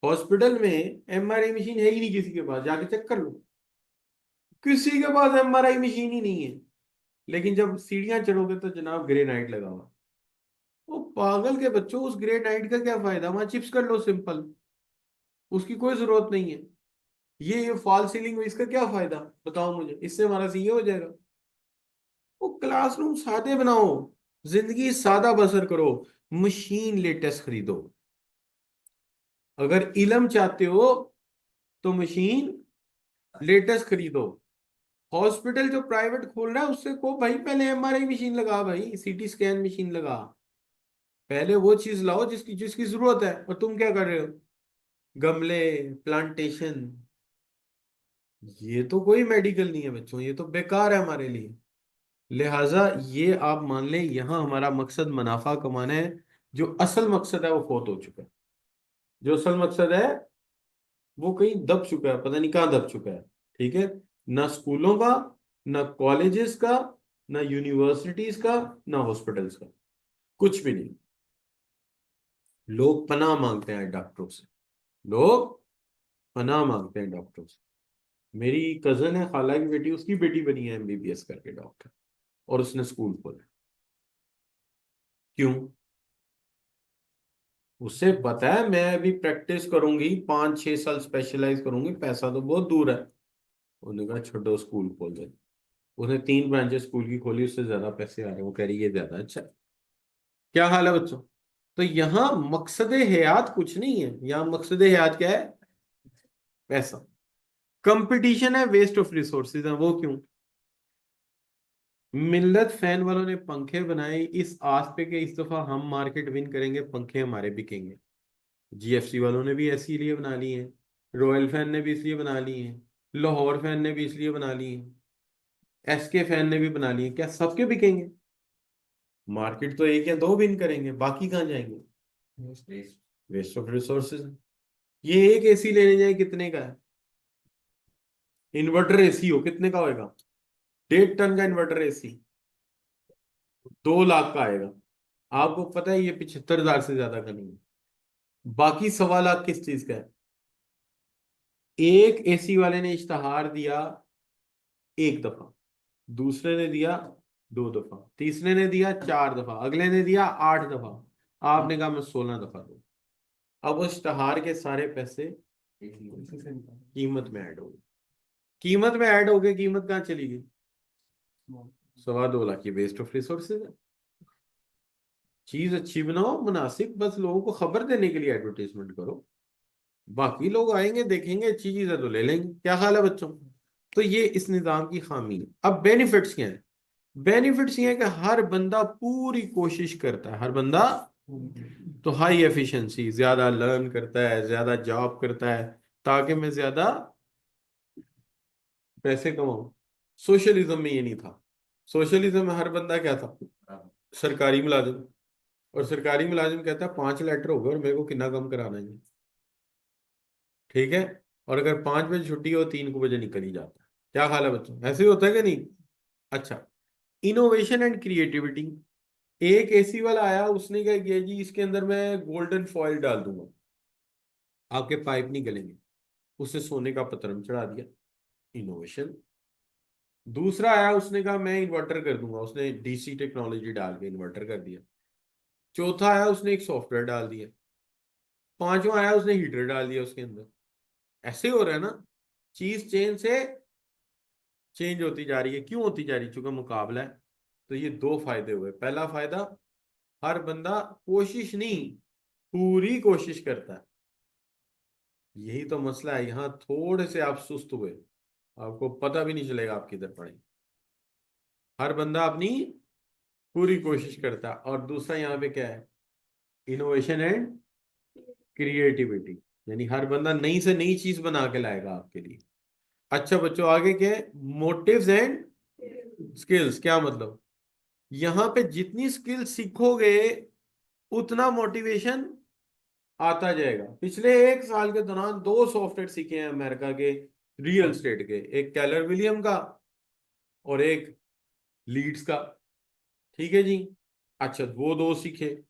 हॉस्पिटल में एमआरआई मशीन है ही नहीं किसी के पास, जाके चेक कर लो। किसी के पास एमआरआई मशीन ही नहीं है। लेकिन जब सीढ़ियां चढ़ोगे तो जनाब ग्रेनाइट लगा हुआ। वो पागल के बच्चों, उस ग्रेनाइट का क्या फायदा? वहां चिप्स कर लो सिंपल, उसकी कोई जरूरत नहीं है। ये फॉल सीलिंग में इसका क्या फायदा? बताओ मुझे, इससे हमारा सीए हो जाएगा? वो क्लासरूम सादे बनाओ, जिंदगी सादा बसर करो। मशीन लेटेस्ट खरीदो। अगर इलम चाहते हो तो मशीन लेटेस्ट खरीदो। हॉस्पिटल जो प्राइवेट खोल रहा है उससे को भाई पहले एमआरआई मशीन लगा, भाई सीटी स्कैन मशीन लगा। पहले वो चीज लाओ जिसकी जिसकी जरूरत है। और तुम क्या कर रहे हो? गमले, प्लांटेशन। ये तो कोई मेडिकल नहीं है बच्चों, ये तो बेकार है हमारे लिए। लिहाजा ये आप मान लें, यहां हमारा मकसद मुनाफा कमाना है। जो असल मकसद है वो फोत हो चुका है। जो असल मकसद है वो कहीं दब चुका है, पता नहीं कहाँ दब चुका है। ठीक है। ना स्कूलों का, ना कॉलेजेस का, ना यूनिवर्सिटीज का, ना हॉस्पिटल्स का, कुछ भी नहीं। लोग पनाह मांगते हैं डॉक्टरों से। लोग पनाह मांगते हैं डॉक्टरों से। मेरी कजन है, खाला की बेटी, उसकी बेटी बनी है एमबीबीएस करके डॉक्टर, और उसने स्कूल खोला। क्यों? उससे पता है मैं अभी प्रैक्टिस करूंगी 5-6 साल, स्पेशलाइज करूंगी, पैसा तो बहुत दूर है। उन्होंने कहा छोटो स्कूल खोल दे। उसने 3 ब्रांचेस स्कूल की खोली, उससे ज्यादा पैसे आ रहे हैं। वो कह रही है ज्यादा अच्छा। क्या हाल है बच्चों? तो यहाँ मकसद हयात कुछ नहीं है, यहाँ मकसद हयात क्या है? पैसा। कंपटीशन है, वेस्ट ऑफ रिसोर्सेज है। वो क्यों? मिल्लत फैन वालों ने पंखे बनाए इस आस पे कि इस दफा हम मार्केट विन करेंगे, पंखे हमारे बिकेंगे। जीएफसी वालों ने भी ऐसी लिए बना ली हैं, रॉयल फैन ने भी इसलिए बना ली हैं, लाहौर फैन ने भी इसलिए बना ली हैं, एसके फैन ने भी बना ली हैं। क्या सबके बिकेंगे? मार्केट तो एक या दो विन करेंगे, बाकी कहाँ जाएंगे? Waste of resources. ये एक एसी लेने जाए कितने का है? इन्वर्टर एसी हो कितने का होएगा? 1.5 टन का इन्वर्टर एसी 2 लाख का आएगा। आपको पता है ये 75,000 से ज्यादा का नहीं है। बाकी 1.25 लाख किस चीज का है? एक एसी वाले ने इश्तहार दिया 1 दफा, दूसरे ने दिया 2 दफा, तीसरे ने दिया 4 दफा, अगले ने दिया 8 दफा, आपने कहा मैं 16 दफा दूं। अब उस इश्तहार के सारे पैसे कीमत में ऐड हो गए। कीमत में ऐड हो गए, कीमत कहाँ चली गई? 2.25 लाख की वेस्ट ऑफ रिसोर्सेज है। चीज अच्छी बनाओ, मुनासिब, बस लोगों को खबर देने के लिए एडवर्टीजमेंट करो। बाकी लोग आएंगे देखेंगे अच्छी चीज है तो ले लेंगे। क्या ख्याल है बच्चों? तो ये इस निजाम की खामी है। अब बेनिफिट्स क्या है? बेनिफिट्स ये है कि हर बंदा पूरी कोशिश करता है, हर बंदा तो हाई एफिशिएंसी, ज्यादा लर्न करता है, ज्यादा जॉब करता है ताकि मैं ज्यादा पैसे कमाऊं। सोशलिज्म में ये नहीं था। सोशलिज्म में हर बंदा क्या था? सरकारी मुलाजिम। और सरकारी मुलाजिम कहता है 5 लेटर हो गए और मेरे को कितना कम कराना है, ठीक है। और अगर 5 बजे छुट्टी हो 3 को बजे निकल ही जाता है। क्या ख्याल है बच्चों, ऐसे ही होता है कि नहीं? अच्छा, इनोवेशन एंड क्रिएटिविटी। एक एसी वाला आया, उसने क्या किया जी, इसके अंदर मैं गोल्डन फॉइल डाल दूंगा, आपके पाइप नहीं गलेंगे। उसने सोने का पतरम चढ़ा दिया, इनोवेशन। दूसरा आया, उसने कहा मैं इन्वर्टर कर दूंगा, उसने डीसी टेक्नोलॉजी डाल के इन्वर्टर कर दिया। चौथा आया, उसने एक सॉफ्टवेयर डाल दिया। पांचवा आया, उसने हीटर डाल दिया उसके अंदर। ऐसे हो रहा है ना, चीज चेंज से चेंज होती जा रही है। क्यों होती जा रही है? चूंकि मुकाबला है। तो ये दो फायदे हुए। पहला फायदा, हर बंदा कोशिश नहीं, पूरी कोशिश करता है। यही तो मसला है, यहाँ थोड़े से आप सुस्त हुए, आपको पता भी नहीं चलेगा आप किधर पड़े। हर बंदा अपनी पूरी कोशिश करता है। और दूसरा यहाँ पे क्या है? इनोवेशन एंड क्रिएटिविटी, यानी हर बंदा नई से नई चीज बना के लाएगा आपके लिए। अच्छा बच्चों, आगे क्या है? Motives and skills. क्या मतलब? यहाँ पे जितनी स्किल सीखोगे उतना मोटिवेशन आता जाएगा। पिछले 1 साल के दौरान 2 सॉफ्टवेयर सीखे हैं अमेरिका के रियल स्टेट के, एक केलर विलियम का और एक लीड्स का, ठीक है जी। अच्छा, वो दो सीखे।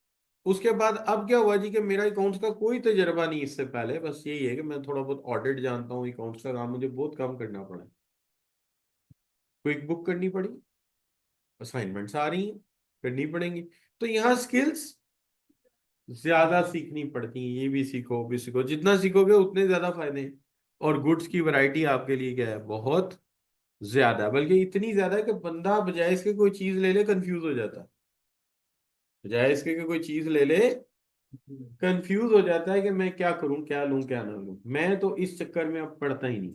उसके बाद अब क्या हुआ जी कि मेरा अकाउंट्स का कोई तजर्बा नहीं इससे पहले, बस यही है कि मैं थोड़ा बहुत ऑडिट जानता हूँ, अकाउंट्स का काम मुझे बहुत कम करना पड़ा। क्विक बुक करनी पड़ी, असाइनमेंट्स आ रही हैं, करनी पड़ेंगी। तो यहाँ स्किल्स ज्यादा सीखनी पड़ती हैं। ये भी सीखो, वो भी सीखो, जितना सीखोगे उतने ज्यादा फायदे हैं। और गुड्स की वैरायटी आपके लिए क्या है? बहुत ज्यादा, बल्कि इतनी ज्यादा है कि बंदा बजाय इसके कोई चीज ले ले कंफ्यूज हो जाता है। बजाय इसके कि कोई चीज ले ले कंफ्यूज हो जाता है कि मैं क्या करूं, क्या लूं क्या ना लूं। मैं तो इस चक्कर में अब पढ़ता ही नहीं।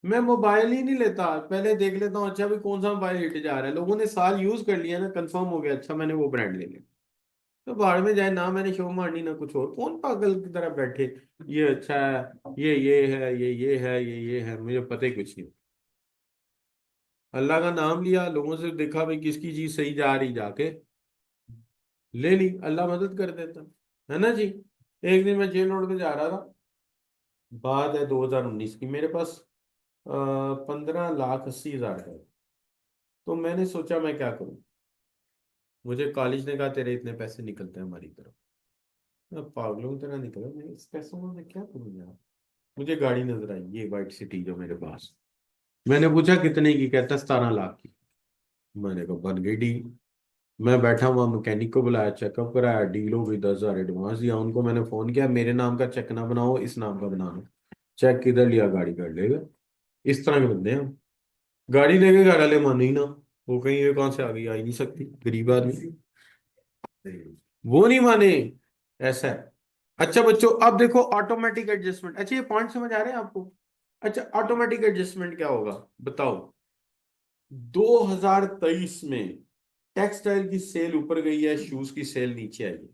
मैं मोबाइल ही नहीं लेता, पहले देख लेता हूँ अच्छा भी कौन सा मोबाइल हिट जा रहा है, लोगों ने साल यूज कर लिया ना, कंफर्म हो गया, अच्छा मैंने वो ब्रांड ले लिया। तो बाहर में जाए ना, मैंने शो मारनी ना कुछ और, कौन पागल की तरह बैठे ये अच्छा है, ये है, ये है, ये है, मुझे पता ही कुछ नहीं। अल्लाह का नाम लिया, लोगों से देखा भाई किसकी चीज सही जा रही, जाके ले ली, अल्लाह मदद कर देता है ना जी। एक दिन मैं जेल रोड पे जा रहा था, बात है 2019 की, मेरे पास 15,80,000 है। तो मैंने सोचा मैं क्या करूं। मुझे कॉलेज ने कहा तेरे इतने पैसे निकलते हैं हमारी तरफ। मैं पागलों की तरह निकला, मैं इस पैसों में मैं क्या करूं यार। मुझे गाड़ी नजर आई, ये वाइट सिटी जो मेरे पास। मैंने पूछा कितने की? कहता 17 लाख की। मैंने कहा बन गई डील। मैं बैठा हुआ, मैकेनिक को बुलाया, चेकअप कराया, डील हो गई, 10,000 एडवांस दिया उनको। मैंने फोन किया, मेरे नाम का चेक ना बनाओ, इस नाम का बना लो। चेक किधर लिया, गाड़ी कर लेगा। इस तरह के बंदे हैं हम। गाड़ी लेके घर वाले माने ही ना, वो कहीं ये कहाँ से आ गई, आ ही नहीं सकती, गरीब आदमी। वो नहीं माने, ऐसा है। अच्छा बच्चों, अब देखो ऑटोमेटिक एडजस्टमेंट। अच्छा, ये पॉइंट समझ आ रहे हैं आपको? अच्छा, ऑटोमेटिक एडजस्टमेंट क्या होगा बताओ। 2023 में टेक्सटाइल की सेल ऊपर गई है, शूज की सेल नीचे आई है।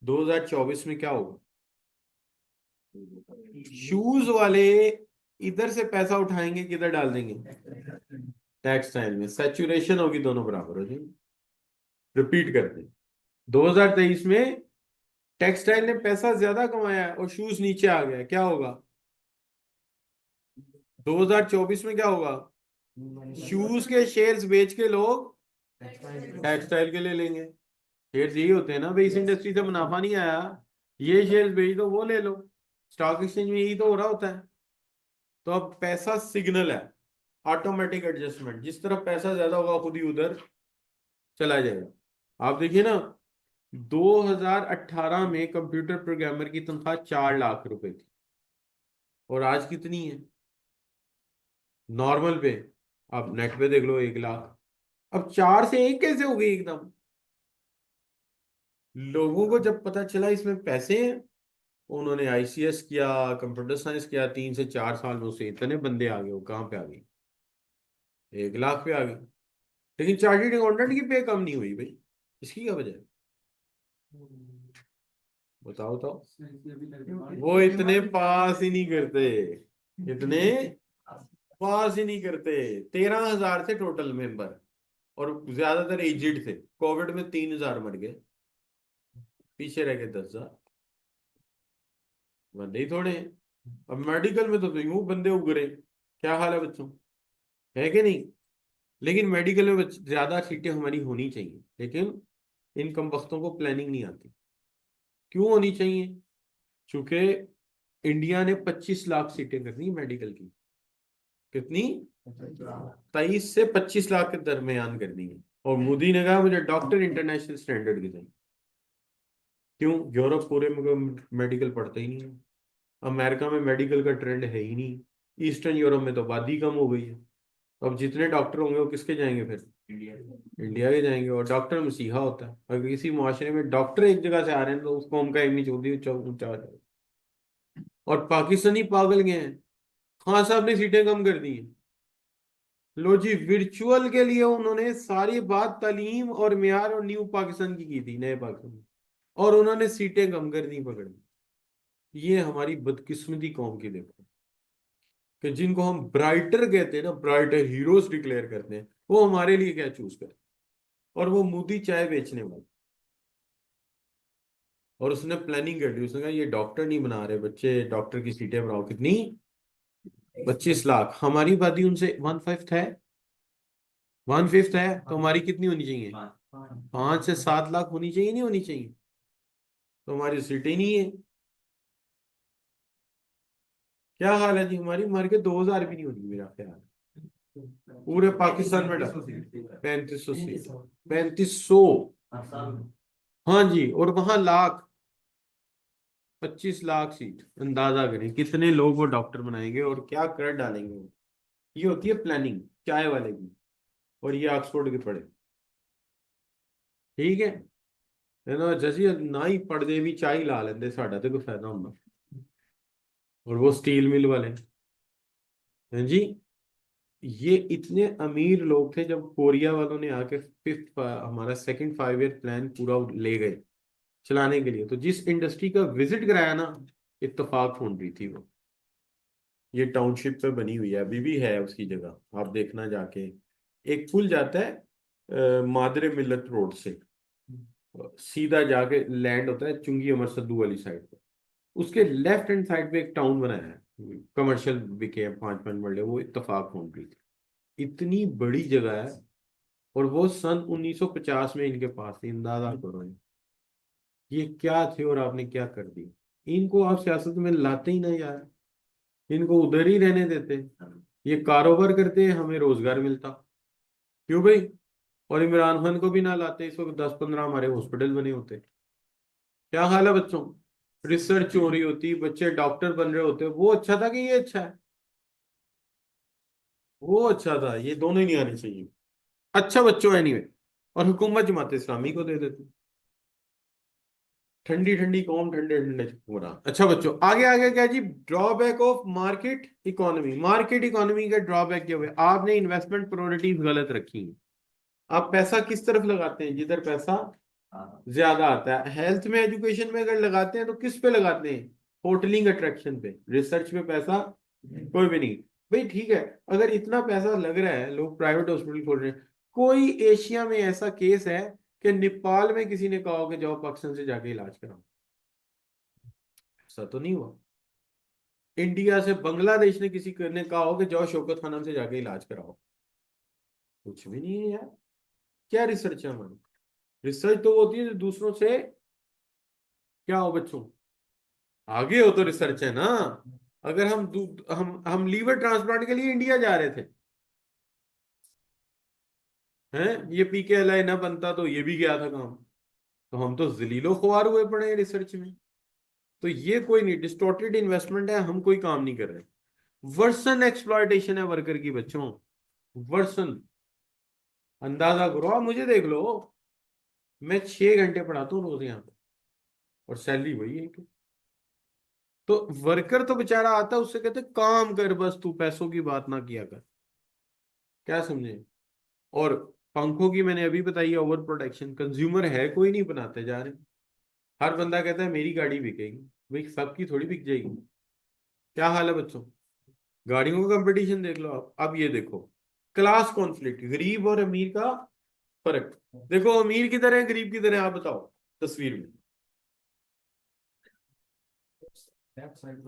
2024 में क्या होगा? शूज वाले इधर से पैसा उठाएंगे, किधर डाल देंगे? टेक्सटाइल में। सैचुरेशन होगी, दोनों बराबर हो जाएंगे। रिपीट करते हैं, 2023 में टेक्सटाइल ने पैसा ज्यादा कमाया है और शूज नीचे आ गया, क्या होगा? 2024 में क्या होगा? शूज के शेयर्स बेच के लोग टेक्सटाइल के ले लेंगे। शेयर्स यही होते हैं ना भाई, इस इंडस्ट्री से मुनाफा नहीं आया, ये शेयर्स बेच दो, वो ले लो। स्टॉक एक्सचेंज में यही तो हो रहा होता है। तो अब पैसा सिग्नल है, ऑटोमेटिक एडजस्टमेंट, जिस तरफ पैसा ज्यादा होगा खुद ही उधर चला जाएगा। आप देखिए ना, 2018 में कंप्यूटर प्रोग्रामर की तनख्वाह 4 लाख रुपए थी, और आज कितनी है नॉर्मल पे? आप नेट पे देख लो, 1 लाख। अब 4 से 1 कैसे हो गई एकदम? लोगों को जब पता चला इसमें पैसे हैं, उन्होंने आईसीएस किया, कंप्यूटर साइंस किया, 3 से 4 साल में उसे इतने बंदे आ गए, वो कहाँ पे आ गई, 1 लाख पे आ गई। लेकिन चार्टर्ड अकाउंटेंट की पे कम नहीं हुई भाई, इसकी क्या वजह है? बताओ तो। वो इतने पास ही नहीं करते, इतने पास ही नहीं करते। 13,000 थे टोटल मेंबर, और ज्यादातर एजिड थे। कोविड में 3,000 मर गए, पीछे रह गए 10,000। बंदे ही थोड़े हैं। अब मेडिकल में तो यूं बंदे उगरे। क्या हाल है बच्चों, है कि नहीं? लेकिन मेडिकल में ज्यादा सीटें हमारी होनी चाहिए, लेकिन इन कम वक्तों को प्लानिंग नहीं आती। क्यों होनी चाहिए? क्योंकि इंडिया ने 25 लाख सीटें करनी है मेडिकल की। कितनी? 23 से 25 लाख के दरमियान करनी है। और मोदी ने कहा मुझे डॉक्टर इंटरनेशनल स्टैंडर्ड की चाहिए। क्यों? यूरोप पूरे में मेडिकल पढ़ते ही नहीं है। अमेरिका में मेडिकल का ट्रेंड है ही नहीं। ईस्टर्न यूरोप में तो आबादी कम हो गई है। अब जितने डॉक्टर होंगे वो किसके जाएंगे फिर? इंडिया के जाएंगे। और डॉक्टर मसीहा होता है, अगर किसी मुआशरे में डॉक्टर एक जगह से आ रहे हैं तो उस कौम का इमेज होती है ऊंचा हो जाएगा। और पाकिस्तानी पागल गए हैं, खान साहब ने सीटें कम कर दी हैं। लो जी, विर्चुअल के लिए उन्होंने सारी बात तालीम और मियार और न्यू पाकिस्तान की थी, नए पाकिस्तान की। और उन्होंने सीटें कम कर दी, पकड़ ली। ये हमारी बदकिस्मती कौम की देखो, कि जिनको हम ब्राइटर कहते हैं ना, ब्राइटर हीरोज डिक्लेयर करते हैं, वो हमारे लिए क्या चूज करें। और वो मोदी चाय बेचने वाला। और उसने प्लानिंग कर ली, उसने कहा ये डॉक्टर नहीं बना रहे बच्चे, डॉक्टर की सीटें बनाओ। कितनी? 25 लाख। हमारी आबादी उनसे 1/5 है, 1/5 है। तो हमारी कितनी होनी चाहिए? 5 से 7 लाख होनी चाहिए, नहीं होनी चाहिए? तो हमारी सीटें ही नहीं है। क्या हाल है जी, हमारी मर के 2,000 भी नहीं होनी मेरा ख्याल। पूरे पाकिस्तान में 3500 सीट, 3500। हाँ जी, और वहां लाख, 25 लाख सीट। अंदाजा करें कितने लोग वो डॉक्टर बनाएंगे और क्या कर डालेंगे वो। ये होती है प्लानिंग चाय वाले की। और ये ऑक्सफोर्ड के पढ़े, ठीक है ना? जैसे ना ही पढ़ते भी चाय ला लेंदे, साडा तो कोई फायदा होगा। और वो स्टील मिल वाले हैं जी। ये इतने अमीर लोग थे, जब कोरिया वालों ने आके फिफ्थ हमारा सेकंड 5 ईयर प्लान पूरा ले गए चलाने के लिए, तो जिस इंडस्ट्री का विजिट कराया ना, इत्तेफाक फाउंड्री थी वो। ये टाउनशिप पे बनी हुई है, अभी भी है उसकी जगह, आप देखना जाके। एक पुल जाता है मादरे मिल्लत रोड से, सीधा जाके लैंड होता है चुंगी अमर सद्दू वाली साइड पे। उसके लेफ्ट हैंड साइड पे एक टाउन बनाया है, कमर्शियल बिके हैं 5 5 मरले, वो इत्तेफाक फाउंड्री थी। इतनी बड़ी जगह है। और वो सन 1950 में इनके पास थी, अंदाजा करो। ये क्या थे और आपने क्या कर दी। इनको आप सियासत में लाते ही ना यार, इनको उधर ही रहने देते। ये कारोबार करते, हमें रोजगार मिलता। क्यों भाई? और इमरान खान को भी ना लाते, इस वक्त 10 15 हमारे हॉस्पिटल बने होते। क्या हाल है बच्चों, रिसर्च हो रही होती, बच्चे डॉक्टर बन रहे होते। वो अच्छा था कि ये अच्छा है? वो अच्छा था, ये दोनों ही नहीं आने चाहिए। अच्छा बच्चों, एनीवे। और हुकूमत जमात इस्लामी को दे देते। ठंडी ठंडी कौम, ठंडे ठंडे हो रहा। अच्छा बच्चों, आगे आगे क्या जी? Drawback of market economy. Market economy के ड्रॉबैक क्या हुए? आपने इन्वेस्टमेंट प्रायोरिटीज गलत रखी हैं। आप पैसा किस तरफ लगाते हैं? जिधर पैसा ज्यादा आता है। हेल्थ में, एजुकेशन में अगर लगाते हैं तो किस पे लगाते हैं? होटलिंग अट्रैक्शन पे। रिसर्च पे पैसा कोई भी नहीं। भाई ठीक है, अगर इतना पैसा लग रहा है, लोग प्राइवेट हॉस्पिटल खोल रहे हैं, कोई एशिया में ऐसा केस है कि नेपाल में किसी ने कहा हो कि जाओ पाकिस्तान से जाके इलाज कराओ? ऐसा तो नहीं हुआ। इंडिया से बांग्लादेश ने किसी ने कहा हो कि जाओ शौकत खानम से जाके इलाज कराओ? कुछ भी नहीं है यार। क्या रिसर्च है हमारी? रिसर्च तो वो होती है जो दूसरों से क्या हो बच्चों, आगे हो तो रिसर्च है ना। अगर हम लीवर ट्रांसप्लांट के लिए इंडिया जा रहे थे, हैं, ये पी के एल ना बनता तो ये भी गया था काम। तो हम तो जलीलो ख्वार हुए पड़े हैं रिसर्च में। तो ये कोई नहीं, डिस्टॉर्टेड इन्वेस्टमेंट है, हम कोई काम नहीं कर रहे। वर्सन एक्सप्लॉयटेशन है वर्कर की बच्चों, वर्सन। अंदाजा करो, आप मुझे देख लो। मैं 6 घंटे पढ़ाता हूँ रोज यहाँ पे, और सैलरी वही है कि तो वर्कर तो बेचारा आता है, उससे कहते काम कर, बस तू पैसों की बात ना किया कर। क्या समझे? और पंखों की मैंने अभी बताई है ओवर प्रोटेक्शन, कंज्यूमर है कोई नहीं, बनाते जा रहे। हर बंदा कहता है मेरी गाड़ी बिकेगी। भाई सबकी थोड़ी बिक जाएगी। क्या हाल है बच्चों? गाड़ियों का कंपटीशन देख लो आप। अब ये देखो, क्लास कॉन्फ्लिक्ट, गरीब और अमीर का फर्क। देखो अमीर किधर है, गरीब किधर है, आप बताओ तस्वीर में।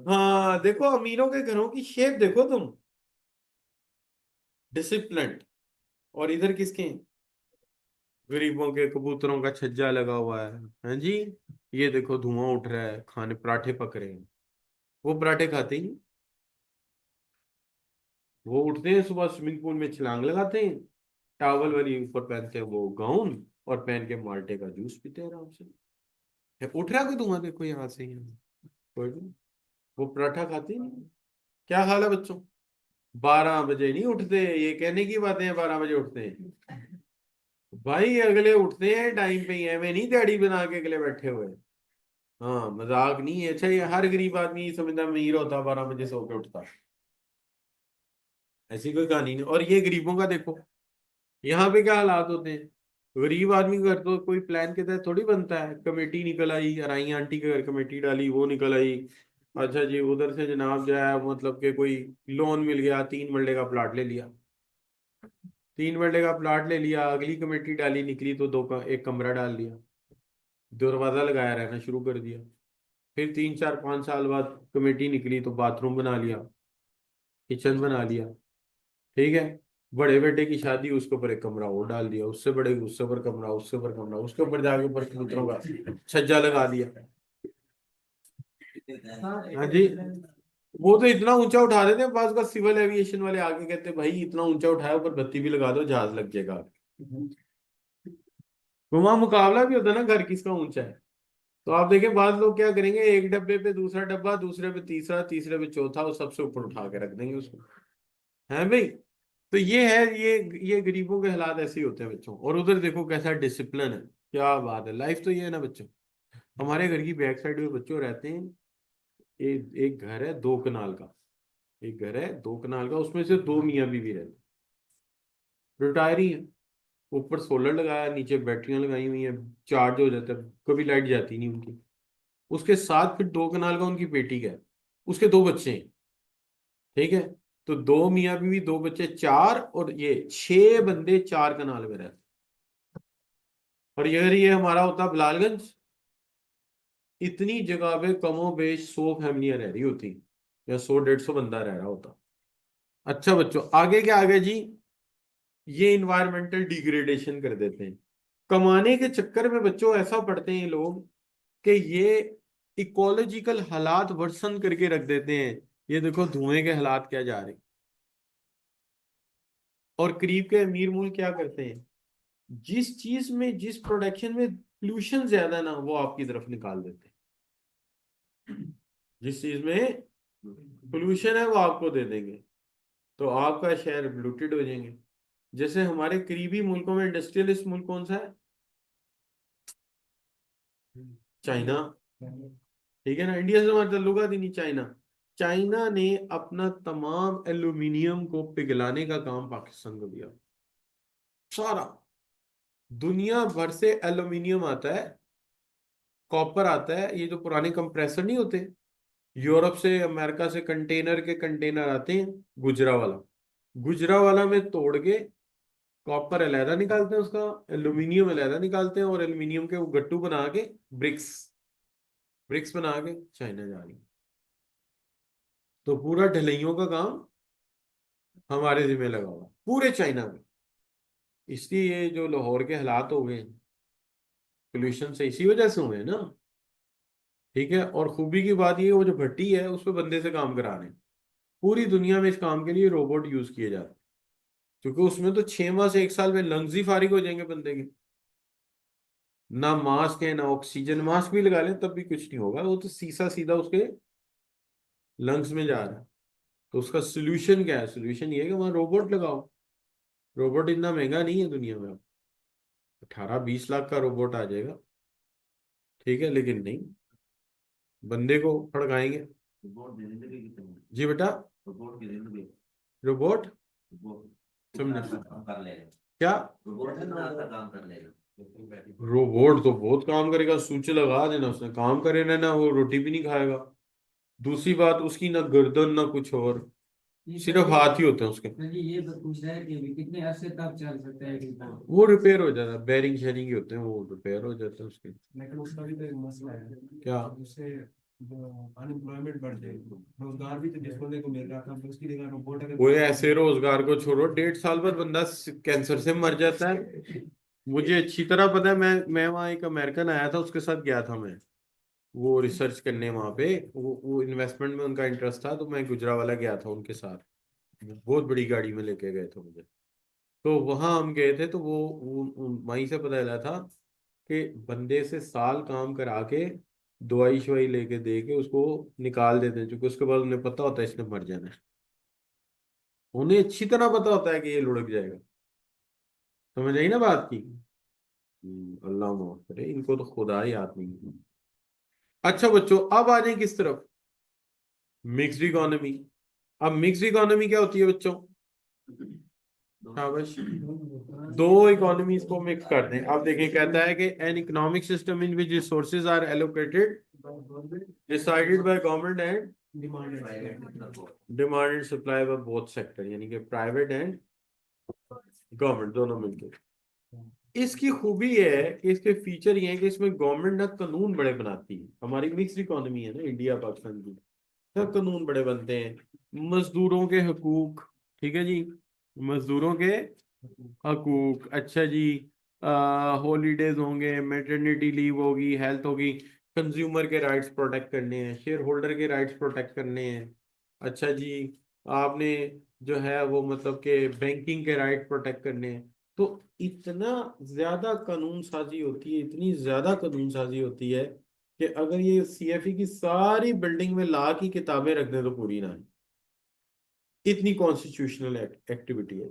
हाँ देखो, अमीरों के घरों की शेप देखो तुम, डिसिप्लिन। और इधर किसके हैं? गरीबों के कबूतरों का छज्जा लगा हुआ है जी। ये देखो धुआं उठ रहा है, खाने पराठे पक रहे हैं। वो पराठे खाते ही नहीं। वो उठते हैं सुबह, स्विमिंग पूल में छलांग लगाते हैं, टावल वाली ऊपर पहनते हैं वो गाउन, और पहन के माल्टे का जूस पीते हैं आराम से। उठ रहा है कोई धुआं? देखो यहाँ से यहाँ, कोई नहीं। वो पराठा खाते ही नहीं। क्या हाल है बच्चों? 12 बजे नहीं उठते, ये कहने की बातें हैं 12 बजे उठते हैं। भाई अगले उठते हैं टाइम पे ही, एवं नहीं दिहाड़ी बना के अगले बैठे हुए। हाँ मजाक नहीं है। अच्छा, ये हर गरीब आदमी ये समझता अमीर होता 12 बजे सो के उठता, ऐसी कोई कहानी नहीं। और ये गरीबों का देखो, यहाँ पे क्या हालात होते हैं। गरीब आदमी का घर तो कोई प्लान के तहत थोड़ी बनता है। कमेटी निकल आई, अराई आंटी के घर कमेटी डाली, वो निकल आई। अच्छा जी, उधर से जनाब जो है मतलब कि कोई लोन मिल गया, 3 मरले का प्लाट ले लिया। 3 मरले का प्लाट ले लिया, अगली कमेटी डाली, निकली तो एक कमरा डाल दिया, दरवाजा लगाया रहना शुरू कर दिया। फिर 3 4 5 साल बाद कमेटी निकली तो बाथरूम बना लिया, किचन बना लिया। ठीक है। बड़े बेटे की शादी, उसके ऊपर एक कमरा और डाल दिया, उससे बड़े उससे ऊपर कमरा, उससे ऊपर कमरा, उसके ऊपर जाके ऊपर कबूतरों का छज्जा लगा दिया। हाँ जी। वो तो इतना ऊंचा उठा देते हैं, पास का सिविल एविएशन वाले आके कहते हैं भाई इतना ऊंचा उठाया, ऊपर बत्ती भी लगा दो, जहाज लग जाएगा। वहां मुकाबला भी होता है ना, घर किसका ऊंचा है। तो आप देखें बाद लोग क्या करेंगे, एक डब्बे पे दूसरा डब्बा, दूसरे पे तीसरा, तीसरे पे चौथा, वो सबसे ऊपर उठा के रख देंगे उसको। है भाई। तो ये है, ये गरीबों के हालात ऐसे ही होते हैं बच्चों। और उधर देखो कैसा डिसिप्लिन है। क्या बात है, लाइफ तो ये है ना बच्चों। हमारे घर की बैक साइड में बच्चों रहते हैं। एक घर है 2 कनाल का। एक घर है 2 कनाल का, उसमें से 2 मियाँ बीवी रहते हैं। रिटायर ही है। ऊपर सोलर लगाया, नीचे बैटरियां लगाई हुई हैं, चार्ज हो जाता है, कभी लाइट जाती नहीं उनकी। उसके साथ फिर 2 कनाल का उनकी बेटी का है। उसके 2 बच्चे हैं। ठीक है। तो 2 मियाँ बीवी, 2 बच्चे, चार, और ये 6 बंदे 4 कनाल में रहते हैं। और ये हमारा होता है बिलालगंज। इतनी जगह पे कमो बेश 100 फैमिलियां रह रही होती, या 100 150 बंदा रह रहा होता। अच्छा बच्चों, आगे क्या आगे जी, ये इन्वायरमेंटल डिग्रेडेशन कर देते हैं। कमाने के चक्कर में बच्चों ऐसा पढ़ते हैं ये लोग, कि ये इकोलॉजिकल हालात वर्सन करके रख देते हैं। ये देखो धुएं के हालात क्या जा रहे हैं। और करीब के अमीर मुल्क क्या करते हैं, जिस चीज में, जिस प्रोडक्शन में पोल्यूशन ज्यादा ना, वो आपकी तरफ निकाल देते हैं। जिस चीज में पोल्यूशन है वो आपको दे देंगे, तो आपका शहर ब्लूटेड हो जाएंगे। जैसे हमारे करीबी मुल्कों में इंडस्ट्रियलिस्ट मुल्क कौन सा है? चाइना। ठीक है ना, इंडिया से हमारा ताल्लुकात ही नहीं। चाइना। चाइना ने अपना तमाम एल्यूमिनियम को पिघलाने का काम पाकिस्तान को दिया, सारा। दुनिया भर से एल्यूमिनियम आता है, कॉपर आता है। ये जो पुराने कंप्रेसर नहीं होते, यूरोप से अमेरिका से कंटेनर के कंटेनर आते हैं, गुजरावाला। गुजरावाला में तोड़ के कॉपर अलहदा निकालते हैं, उसका एल्यूमिनियम अलहदा निकालते हैं, और एल्यूमिनियम के वो गट्टू बना के ब्रिक्स, ब्रिक्स बना के चाइना जा रही है। तो पूरा ढलैयों का काम हमारे जिम्मे लगा हुआ पूरे चाइना में। इसलिए ये जो लाहौर के हालात हो गए पोल्यूशन से, इसी वजह से हुए हैं ना। ठीक है। और खूबी की बात ये, वो जो भट्टी है उस पर बंदे से काम करा रहे हैं। पूरी दुनिया में इस काम के लिए रोबोट यूज किए जाते हैं, क्योंकि उसमें तो 6 माह से 1 साल में लंग्स ही फारिग हो जाएंगे बंदे के। ना मास्क है ना ऑक्सीजन, मास्क भी लगा लें तब भी कुछ नहीं होगा, वो तो सीधा सीधा उसके लंग्स में जा रहा है। तो उसका सोल्यूशन क्या है? सोल्यूशन ये है कि वहां रोबोट लगाओ। रोबोट इतना महंगा नहीं है दुनिया में, अब 18 20 लाख का रोबोट आ जाएगा। ठीक है, लेकिन नहीं, बंदे को फड़काएंगे। जी बेटा, रोबोट समझे क्या? रोबोट तो बहुत काम करेगा, स्विच लगा देना उसने, काम करे ना, वो रोटी भी नहीं खाएगा। दूसरी बात, उसकी ना गर्दन ना कुछ और, सिर्फ हाथ ही होते हैं उसके। ये तो पूछ रहा है कि अभी कितने अरसे तक चल सकता है कि वो रिपेयर हो जाता है, बेरिंग शेरिंग ही होते हैं, वो रिपेयर हो जाते हैं उसके। लेकिन उसका भी तो एक मसला है क्या? उससे अनएम्प्लॉयमेंट बढ़ जाएगी, रोजगार भी तो जिस बंदे को मिल रहा था तो उसकी जगह रोबोट अगर वो ऐसे रोजगार को छोड़ो, 1.5 साल बाद बंदा कैंसर से मर जाता है। मुझे अच्छी तरह पता है, मैं वहाँ एक अमेरिकन आया था, उसके साथ गया था मैं, वो रिसर्च करने वहाँ पे, वो इन्वेस्टमेंट में उनका इंटरेस्ट था, तो मैं गुजरावाला गया था उनके साथ। बहुत बड़ी गाड़ी में लेके गए थे मुझे। तो वहां हम गए थे, तो वहीं से पता चला था कि बंदे से साल काम करा के दवाई शवाई लेके दे के उसको निकाल देते हैं, क्योंकि उसके बाद उन्हें पता होता है इसने मर जाना है। उन्हें अच्छी तरह पता होता है कि ये लुढ़क जाएगा। समझ आई ना बात की? अल्लाह माफ करे, इनको तो खुदा ही याद नहीं। अच्छा बच्चों, अब आ जाए किस तरफ? Mixed economy. अब मिक्स्ड इकोनॉमी क्या होती है बच्चों? शाबाश। दो इकोनॉमीज को मिक्स कर दें। अब देखिए, कहता है कि an economic system in which resources are allocated decided by government and demand and supply by both sector, यानी कि प्राइवेट एंड गवर्नमेंट दोनों मिलकर। इसकी खूबी है कि इसके फीचर ये है कि इसमें गवर्नमेंट ना कानून बड़े बनाती है। हमारी मिक्स्ड इकोनॉमी है ना, इंडिया पाकिस्तान की, सब कानून बड़े बनते हैं। मजदूरों के हकूक, ठीक है जी, मजदूरों के हकूक, अच्छा जी, हॉलीडेज होंगे, मैटरनिटी लीव होगी, हेल्थ होगी, कंज्यूमर के राइट्स प्रोटेक्ट करने हैं, शेयर होल्डर के राइट्स प्रोटेक्ट करने हैं। अच्छा जी, आपने जो है वो मतलब कि बैंकिंग के राइट प्रोटेक्ट करने हैं। तो इतना ज्यादा कानून साजी होती है, इतनी ज्यादा कानून साजी होती है कि अगर ये सीएफई की सारी बिल्डिंग में ला की किताबें रख दें तो पूरी ना है, इतनी कॉन्स्टिट्यूशनल एक्टिविटी है।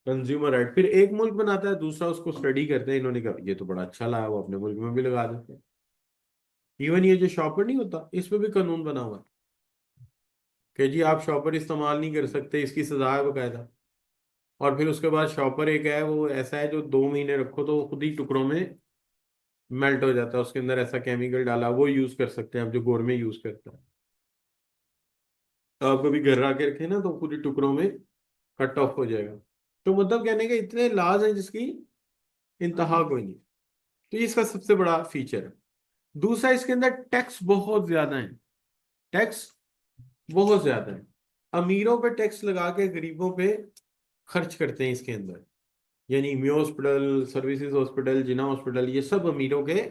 कंज्यूमर राइट, फिर एक मुल्क बनाता है, दूसरा उसको स्टडी करते हैं, इन्होंने कहा ये तो बड़ा अच्छा लगा, वो अपने मुल्क में भी लगा देते हैं। इवन ये जो शॉपर नहीं होता, इस पे भी कानून बना हुआ है कि जी आप शॉपर इस्तेमाल नहीं कर सकते, इसकी सजा है बकायदा। और फिर उसके बाद शॉपर एक है, वो ऐसा है जो 2 महीने रखो तो वो खुद ही टुकड़ों में मेल्ट हो जाता है, उसके अंदर ऐसा केमिकल डाला, वो यूज कर सकते हैं, अब जो गोरमेंट यूज करता है। तो आप कभी घर आके रखे ना तो खुद ही टुकड़ों में कट ऑफ हो जाएगा। तो मतलब कहने के इतने लाज हैं जिसकी इंतहा कोई नहीं। तो ये इसका सबसे बड़ा फीचर है। दूसरा, इसके अंदर टैक्स बहुत ज्यादा है, टैक्स बहुत ज्यादा है। अमीरों पे टैक्स लगा के गरीबों पे खर्च करते हैं इसके अंदर। यानी मियो हॉस्पिटल, सर्विसेज हॉस्पिटल, जिना हॉस्पिटल, ये सब अमीरों के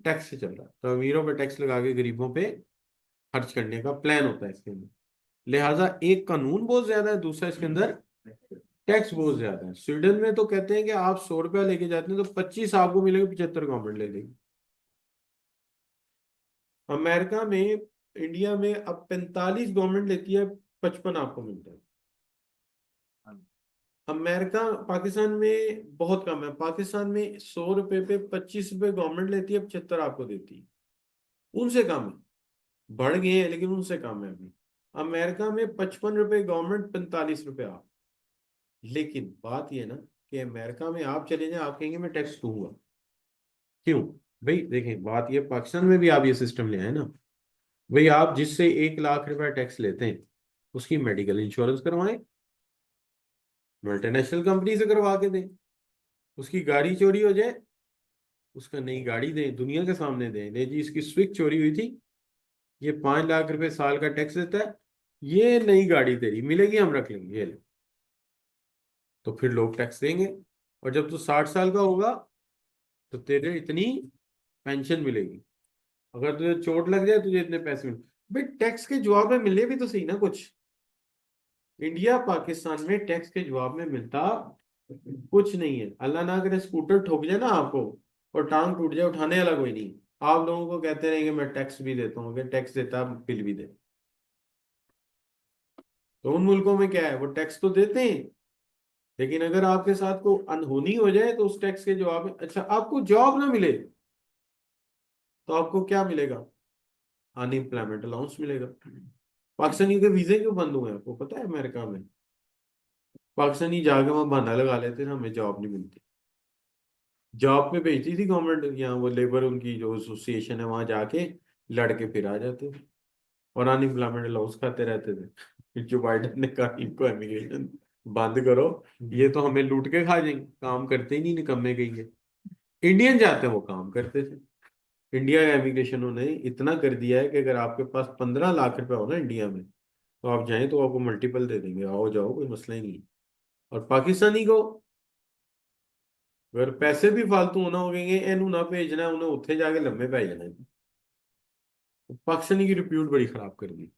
टैक्स से चल रहा है। तो अमीरों पे टैक्स लगा के गरीबों पे खर्च करने का प्लान होता है इसके अंदर। लिहाजा एक कानून बहुत ज्यादा है, दूसरा इसके अंदर टैक्स बहुत ज्यादा है। स्वीडन में तो कहते हैं कि आप 100 रुपया लेके जाते हैं तो 25 आपको मिलेगा, 75 गवर्नमेंट ले लेगी। अमेरिका में, इंडिया में अब 45 गवर्नमेंट लेती है, 55 आपको मिलता है। अमेरिका, पाकिस्तान में बहुत कम है। पाकिस्तान में 100 रुपए पे 25 रुपए गवर्नमेंट लेती है, 75 आपको देती है। उनसे कम है, बढ़ गए हैं लेकिन उनसे कम है अभी। अमेरिका में 55 रुपए गवर्नमेंट, 45 रुपए आप। लेकिन बात यह है ना कि अमेरिका में आप चले जाए, आप कहेंगे मैं टैक्स दूंगा। क्यों? भाई देखें, बात ये, पाकिस्तान में भी आप ये सिस्टम ले आए ना। भाई आप जिससे 1 लाख रुपया टैक्स लेते हैं, उसकी मेडिकल इंश्योरेंस करवाएं, मल्टीनेशनल कंपनी से करवा के दें। उसकी गाड़ी चोरी हो जाए, उसका नई गाड़ी दें, दुनिया के सामने दें, दे जी इसकी स्विफ्ट चोरी हुई थी, ये 5 लाख रुपए साल का टैक्स देता है, ये नई गाड़ी तेरी मिलेगी, हम रख लेंगे, ये ले। तो फिर लोग टैक्स देंगे। और जब तू 60 साल का होगा तो तेरे इतनी पेंशन मिलेगी। अगर तुझे चोट लग जाए, तुझे इतने पैसे मिले। भाई टैक्स के जवाब में मिले भी तो सही ना कुछ। इंडिया पाकिस्तान में टैक्स के जवाब में मिलता कुछ नहीं है। अल्लाह ना करे स्कूटर ठोक जाए ना आपको और टांग टूट जाए, उठाने वाला कोई नहीं। आप लोगों को कहते रहेंगे मैं टैक्स भी देता हूँ, अगर टैक्स देता बिल भी दे। तो उन मुल्कों में क्या है, वो टैक्स तो देते हैं, लेकिन अगर आपके साथ को अनहोनी हो जाए तो उस टैक्स के जवाब में, अच्छा आपको जॉब ना मिले तो आपको क्या मिलेगा? अनएम्प्लॉयमेंट अलाउंस मिलेगा। पाकिस्तानियों के वीजे क्यों बंद हुए हैं आपको पता है अमेरिका में? पाकिस्तानी जाके वहां बहाना लगा लेते हैं हमें जॉब नहीं मिलती। जॉब पे भेजती थी गवर्नमेंट, यहाँ वो लेबर उनकी जो एसोसिएशन है वहां जाके लड़के फिर आ जाते थे और अनएम्प्लॉयमेंट अलाउंस खाते रहते थे। फिर जो बाइडेन ने कहा इनको इमिग्रेशन बंद करो, ये तो हमें लूट के खा जाएंगे, काम करते ही नहीं, निकम्मे कहेंगे। इंडियन जाते हैं वो काम करते थे। इंडिया का इमिग्रेशन उन्होंने इतना कर दिया है कि अगर आपके पास 15 लाख रुपए हो ना इंडिया में, तो आप जाएं तो आपको मल्टीपल दे देंगे, आओ जाओ कोई मसला ही नहीं है। और पाकिस्तानी को अगर पैसे भी फालतू होना हो गए इनू ना भेजना है, उन्हें उत्थे जाके लम्बे पै जाना है। पाकिस्तानी की रिप्यूट बड़ी खराब कर दी।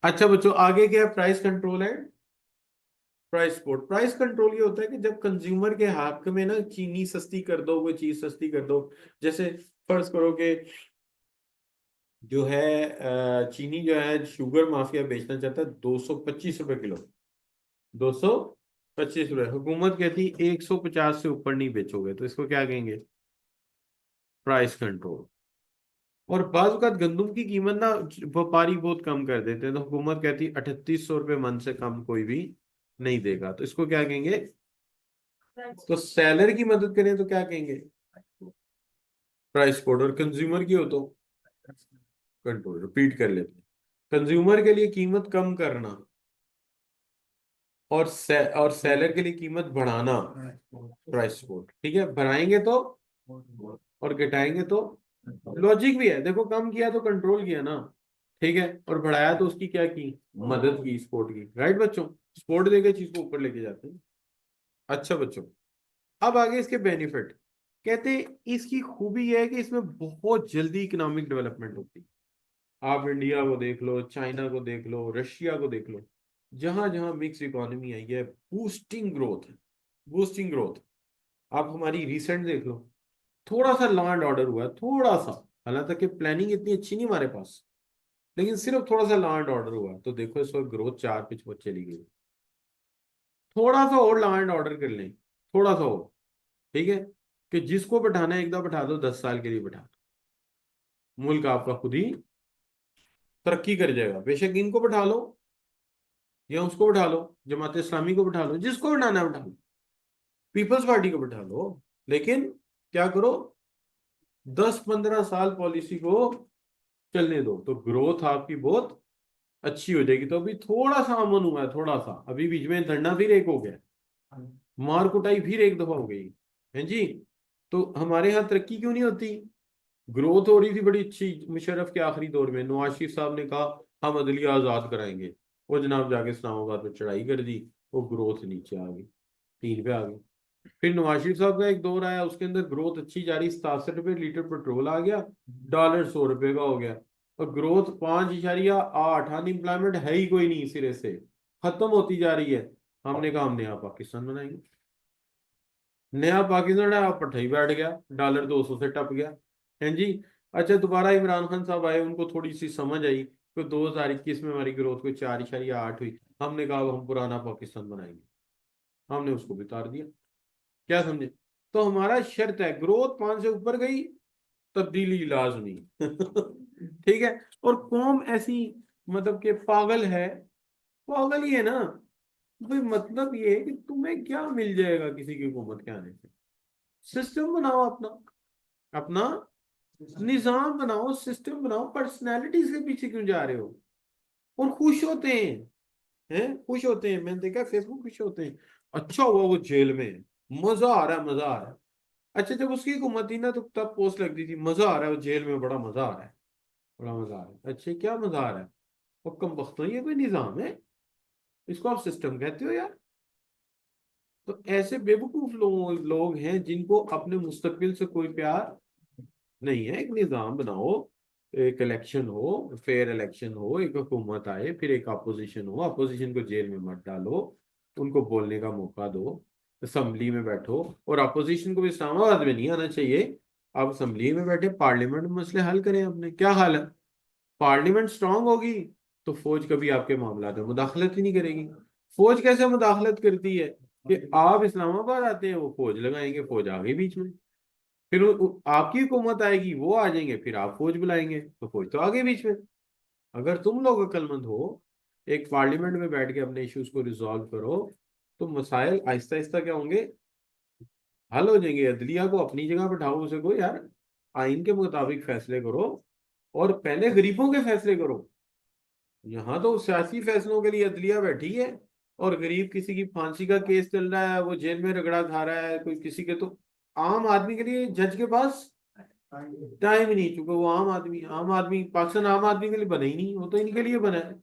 अच्छा बच्चों आगे क्या है? प्राइस कंट्रोल है, प्राइस सपोर्ट। प्राइस कंट्रोल ये होता है कि जब कंज्यूमर के हक में ना चीनी सस्ती कर दो, कोई चीज सस्ती कर दो। जैसे फर्ज करो कि जो है चीनी जो है शुगर माफिया बेचना चाहता है 225 रुपए किलो। 225 रुपए, हुकूमत कहती 150 से ऊपर नहीं बेचोगे, तो इसको क्या कहेंगे? Price control. और बाज़ औक़ात गंदम की कीमत ना व्यापारी बहुत कम कर देते हैं, तो हुकूमत कहती 3800 रुपये मन से कम कोई भी नहीं देगा, तो इसको क्या कहेंगे? तो सेलर की मदद करें तो क्या कहेंगे? Price support. और कंज्यूमर की हो तो कंट्रोल। रिपीट कर लेते हैं, कंज्यूमर के लिए कीमत कम करना और सेलर के लिए कीमत बढ़ाना, प्राइस सपोर्ट। ठीक है, बढ़ाएंगे तो और घटाएंगे तो लॉजिक भी है, देखो कम किया तो कंट्रोल किया ना, ठीक है, और बढ़ाया तो उसकी क्या की? मदद की, सपोर्ट की। राइट बच्चों, सपोर्ट देकर चीज को ऊपर लेके जाते हैं। अच्छा बच्चों, अब आगे इसके बेनिफिट। कहते हैं इसकी खूबी यह है कि इसमें बहुत जल्दी इकोनॉमिक डेवलपमेंट होती है। आप इंडिया को देख लो, चाइना को देख लो, रशिया को देख लो, जहां जहां मिक्स इकोनॉमी आई है, बूस्टिंग ग्रोथ है, बूस्टिंग ग्रोथ। आप हमारी रिसेंट देख लो, थोड़ा सा लॉ एंड ऑर्डर हुआ है, थोड़ा सा, हालांकि प्लानिंग इतनी अच्छी नहीं हमारे पास, लेकिन सिर्फ थोड़ा सा लॉ एंड ऑर्डर हुआ तो देखो इस वक्त ग्रोथ 4 पे चली गई। थोड़ा सा और लॉ एंड ऑर्डर कर लें, थोड़ा सा और, ठीक है, कि जिसको बैठाना है एक दफा बैठा दो, 10 साल के लिए बैठा दो, मुल्क आपका खुद ही तरक्की कर जाएगा। बेशक इनको बैठा लो या उसको बैठा लो, जमात इस्लामी को बैठा लो, जिसको बैठाना है बैठा लो, पीपल्स पार्टी को बैठा लो, लेकिन क्या करो, 10-15 साल पॉलिसी को चलने दो, तो ग्रोथ आपकी बहुत अच्छी हो जाएगी। तो अभी थोड़ा सा अमन हुआ है, थोड़ा सा, अभी बीच में धरना फिर एक हो गया, मार कुटाई फिर एक दफा हो गई है जी। तो हमारे यहाँ तरक्की क्यों नहीं होती? ग्रोथ हो रही थी बड़ी अच्छी, मुशर्रफ के आखिरी दौर में नवाज शरीफ साहब ने कहा हम अदलिया आजाद कराएंगे, वो जनाब जाके इस्लामाबाद पे चढ़ाई कर दी, वो ग्रोथ नीचे आ गई, 3 पे आ गई। फिर नवाज शरीफ साहब का एक दौर आया, उसके अंदर ग्रोथ अच्छी जा रही, 67 रुपये लीटर पेट्रोल आ गया, डॉलर 100 रुपये का हो गया, और ग्रोथ 5.8, अनएम्प्लॉयमेंट है ही कोई नहीं, सिरे से खत्म होती जा रही है। हमने कहा हम नया पाकिस्तान बनाएंगे, नया पाकिस्तान है, आप पट्टा बैठ गया, डॉलर 200 से टप गया है जी। अच्छा दोबारा इमरान खान साहब आए, उनको थोड़ी सी समझ आई कि 2021 में हमारी ग्रोथ कोई 4.8 हुई, हमने कहा अब हम पुराना पाकिस्तान बनाएंगे, हमने उसको भी उतार दिया। क्या समझे? तो हमारा शर्त है ग्रोथ 5 से ऊपर गई, तब्दीली लाजमी। ठीक है। और कौम ऐसी मतलब कि पागल है, पागल ही है ना भाई, मतलब ये है कि तुम्हें क्या मिल जाएगा किसी की हुकूमत के आने से? सिस्टम बनाओ अपना, अपना निजाम बनाओ, सिस्टम बनाओ, पर्सनैलिटीज के पीछे क्यों जा रहे हो? और खुश होते हैं खुश होते हैं, मैंने देखा फेसबुक, खुश होते हैं, अच्छा हुआ वो जेल में है, मजा आ रहा है, मजा आ रहा है। अच्छा जब उसकी हुकूमत थी ना तो तब पोस्ट लगती थी मजा आ रहा है वो जेल में, बड़ा मजा आ रहा है, बड़ा मजा आ रहा है। अच्छा क्या मजा आ रहा है? वो कम वक्त ये कोई निजाम है? इसको आप सिस्टम कहते हो यार? तो ऐसे बेवकूफ लोग हैं जिनको अपने मुस्तकबिल से कोई प्यार नहीं है। एक निजाम बनाओ, एक इलेक्शन हो, फेयर इलेक्शन हो, एक हुकूमत आए, फिर एक अपोजिशन हो, अपोजिशन को जेल में मत डालो, उनको बोलने का मौका दो, असम्बली में बैठो। और अपोजिशन को भी इस्लामाबाद में नहीं आना चाहिए, आप असम्बली में बैठे पार्लियामेंट में मसले हल करें। अपने क्या हाल है? पार्लियामेंट स्ट्रांग होगी तो फौज कभी आपके मामला में मुदाखलत ही नहीं करेगी। फौज कैसे मुदाखलत करती है कि आप इस्लामाबाद आते हैं, वो फौज लगाएंगे, फौज आ गई बीच में, फिर आपकी हुकूमत आएगी, वो आ जाएंगे, फिर आप फौज बुलाएंगे तो फौज तो आगे बीच में। अगर तुम लोग अक्लमंद हो, एक पार्लियामेंट में बैठ के अपने इश्यूज को रिजॉल्व करो, तो मसाइल आहिस्ता आहिस्ता क्या होंगे, हल हो जाएंगे। अदलिया को अपनी जगह बैठाओ, उसे को यार आइन के मुताबिक फैसले करो, और पहले गरीबों के फैसले करो। यहाँ तो सियासी फैसलों के लिए अदलिया बैठी है, और गरीब किसी की फांसी का केस चल रहा है, वो जेल में रगड़ा खा रहा है, कोई किसी के, तो आम आदमी के लिए जज के पास टाइम ही नहीं, चूंकि वो आम आदमी पाकिस्तान आम आदमी के लिए बना ही नहीं, वो तो इनके लिए बना है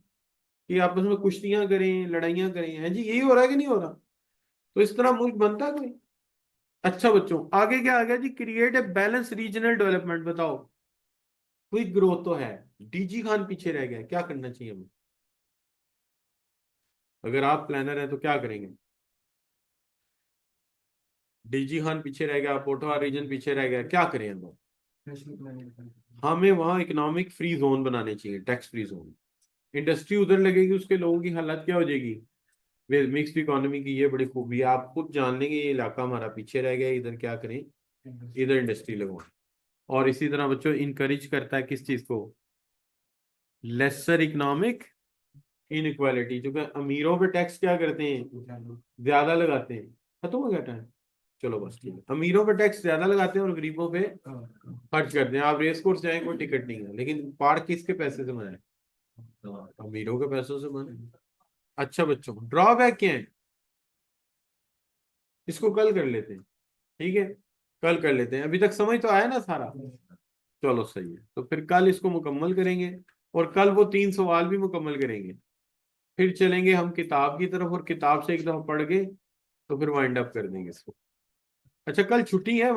कि आपस में कुश्तियां करें, लड़ाइयां करें। है जी, यही हो रहा है कि नहीं हो रहा? तो इस तरह मुल्क बनता है कोई? अच्छा बच्चों, आगे क्या आ गया जी, create a balance regional development. बताओ, क्विक ग्रोथ तो है, डीजी खान पीछे रह गया, क्या करना चाहिए हमें? अगर आप प्लानर हैं तो क्या करेंगे? डीजी खान पीछे रह गया, पोठोहार रीजन पीछे रह गया, क्या करें हम लोग? National planning. हमें वहां इकोनॉमिक फ्री जोन बनाने चाहिए, टैक्स फ्री जोन। इंडस्ट्री उधर लगेगी, उसके लोगों की हालत क्या हो जाएगी? वे मिक्स्ड इकोनॉमी की ये बड़ी खूबी है, आप खुद जान लेंगे ये इलाका हमारा पीछे रह गया, इधर क्या करें, इधर इंडस्ट्री लगवाएं। और इसी तरह बच्चों इनकरेज करता है किस चीज को? Lesser economic inequality. जो कि अमीरों पे टैक्स क्या करते हैं, ज्यादा लगाते हैं। खत्म हो गया टाइम? चलो बस ठीक है, अमीरों पे टैक्स ज्यादा लगाते हैं और गरीबों पे खर्च करते हैं। आप रेस कोर्स जाएं, कोई टिकट नहीं है, लेकिन पार्क किसके पैसे से बना है? अमीरों के पैसों से बना है। अच्छा बच्चों, ड्रॉबैक क्या है? इसको कल कर लेते हैं, ठीक है, कल कर लेते हैं। अभी तक समझ तो आया ना सारा? चलो सही है, तो फिर कल इसको मुकम्मल करेंगे, और कल वो 3 सवाल भी मुकम्मल करेंगे। फिर चलेंगे हम किताब की तरफ, और किताब से एक दफा पढ़ के तो फिर वाइंड अप कर देंगे इसको। अच्छा, कल छुट्टी है?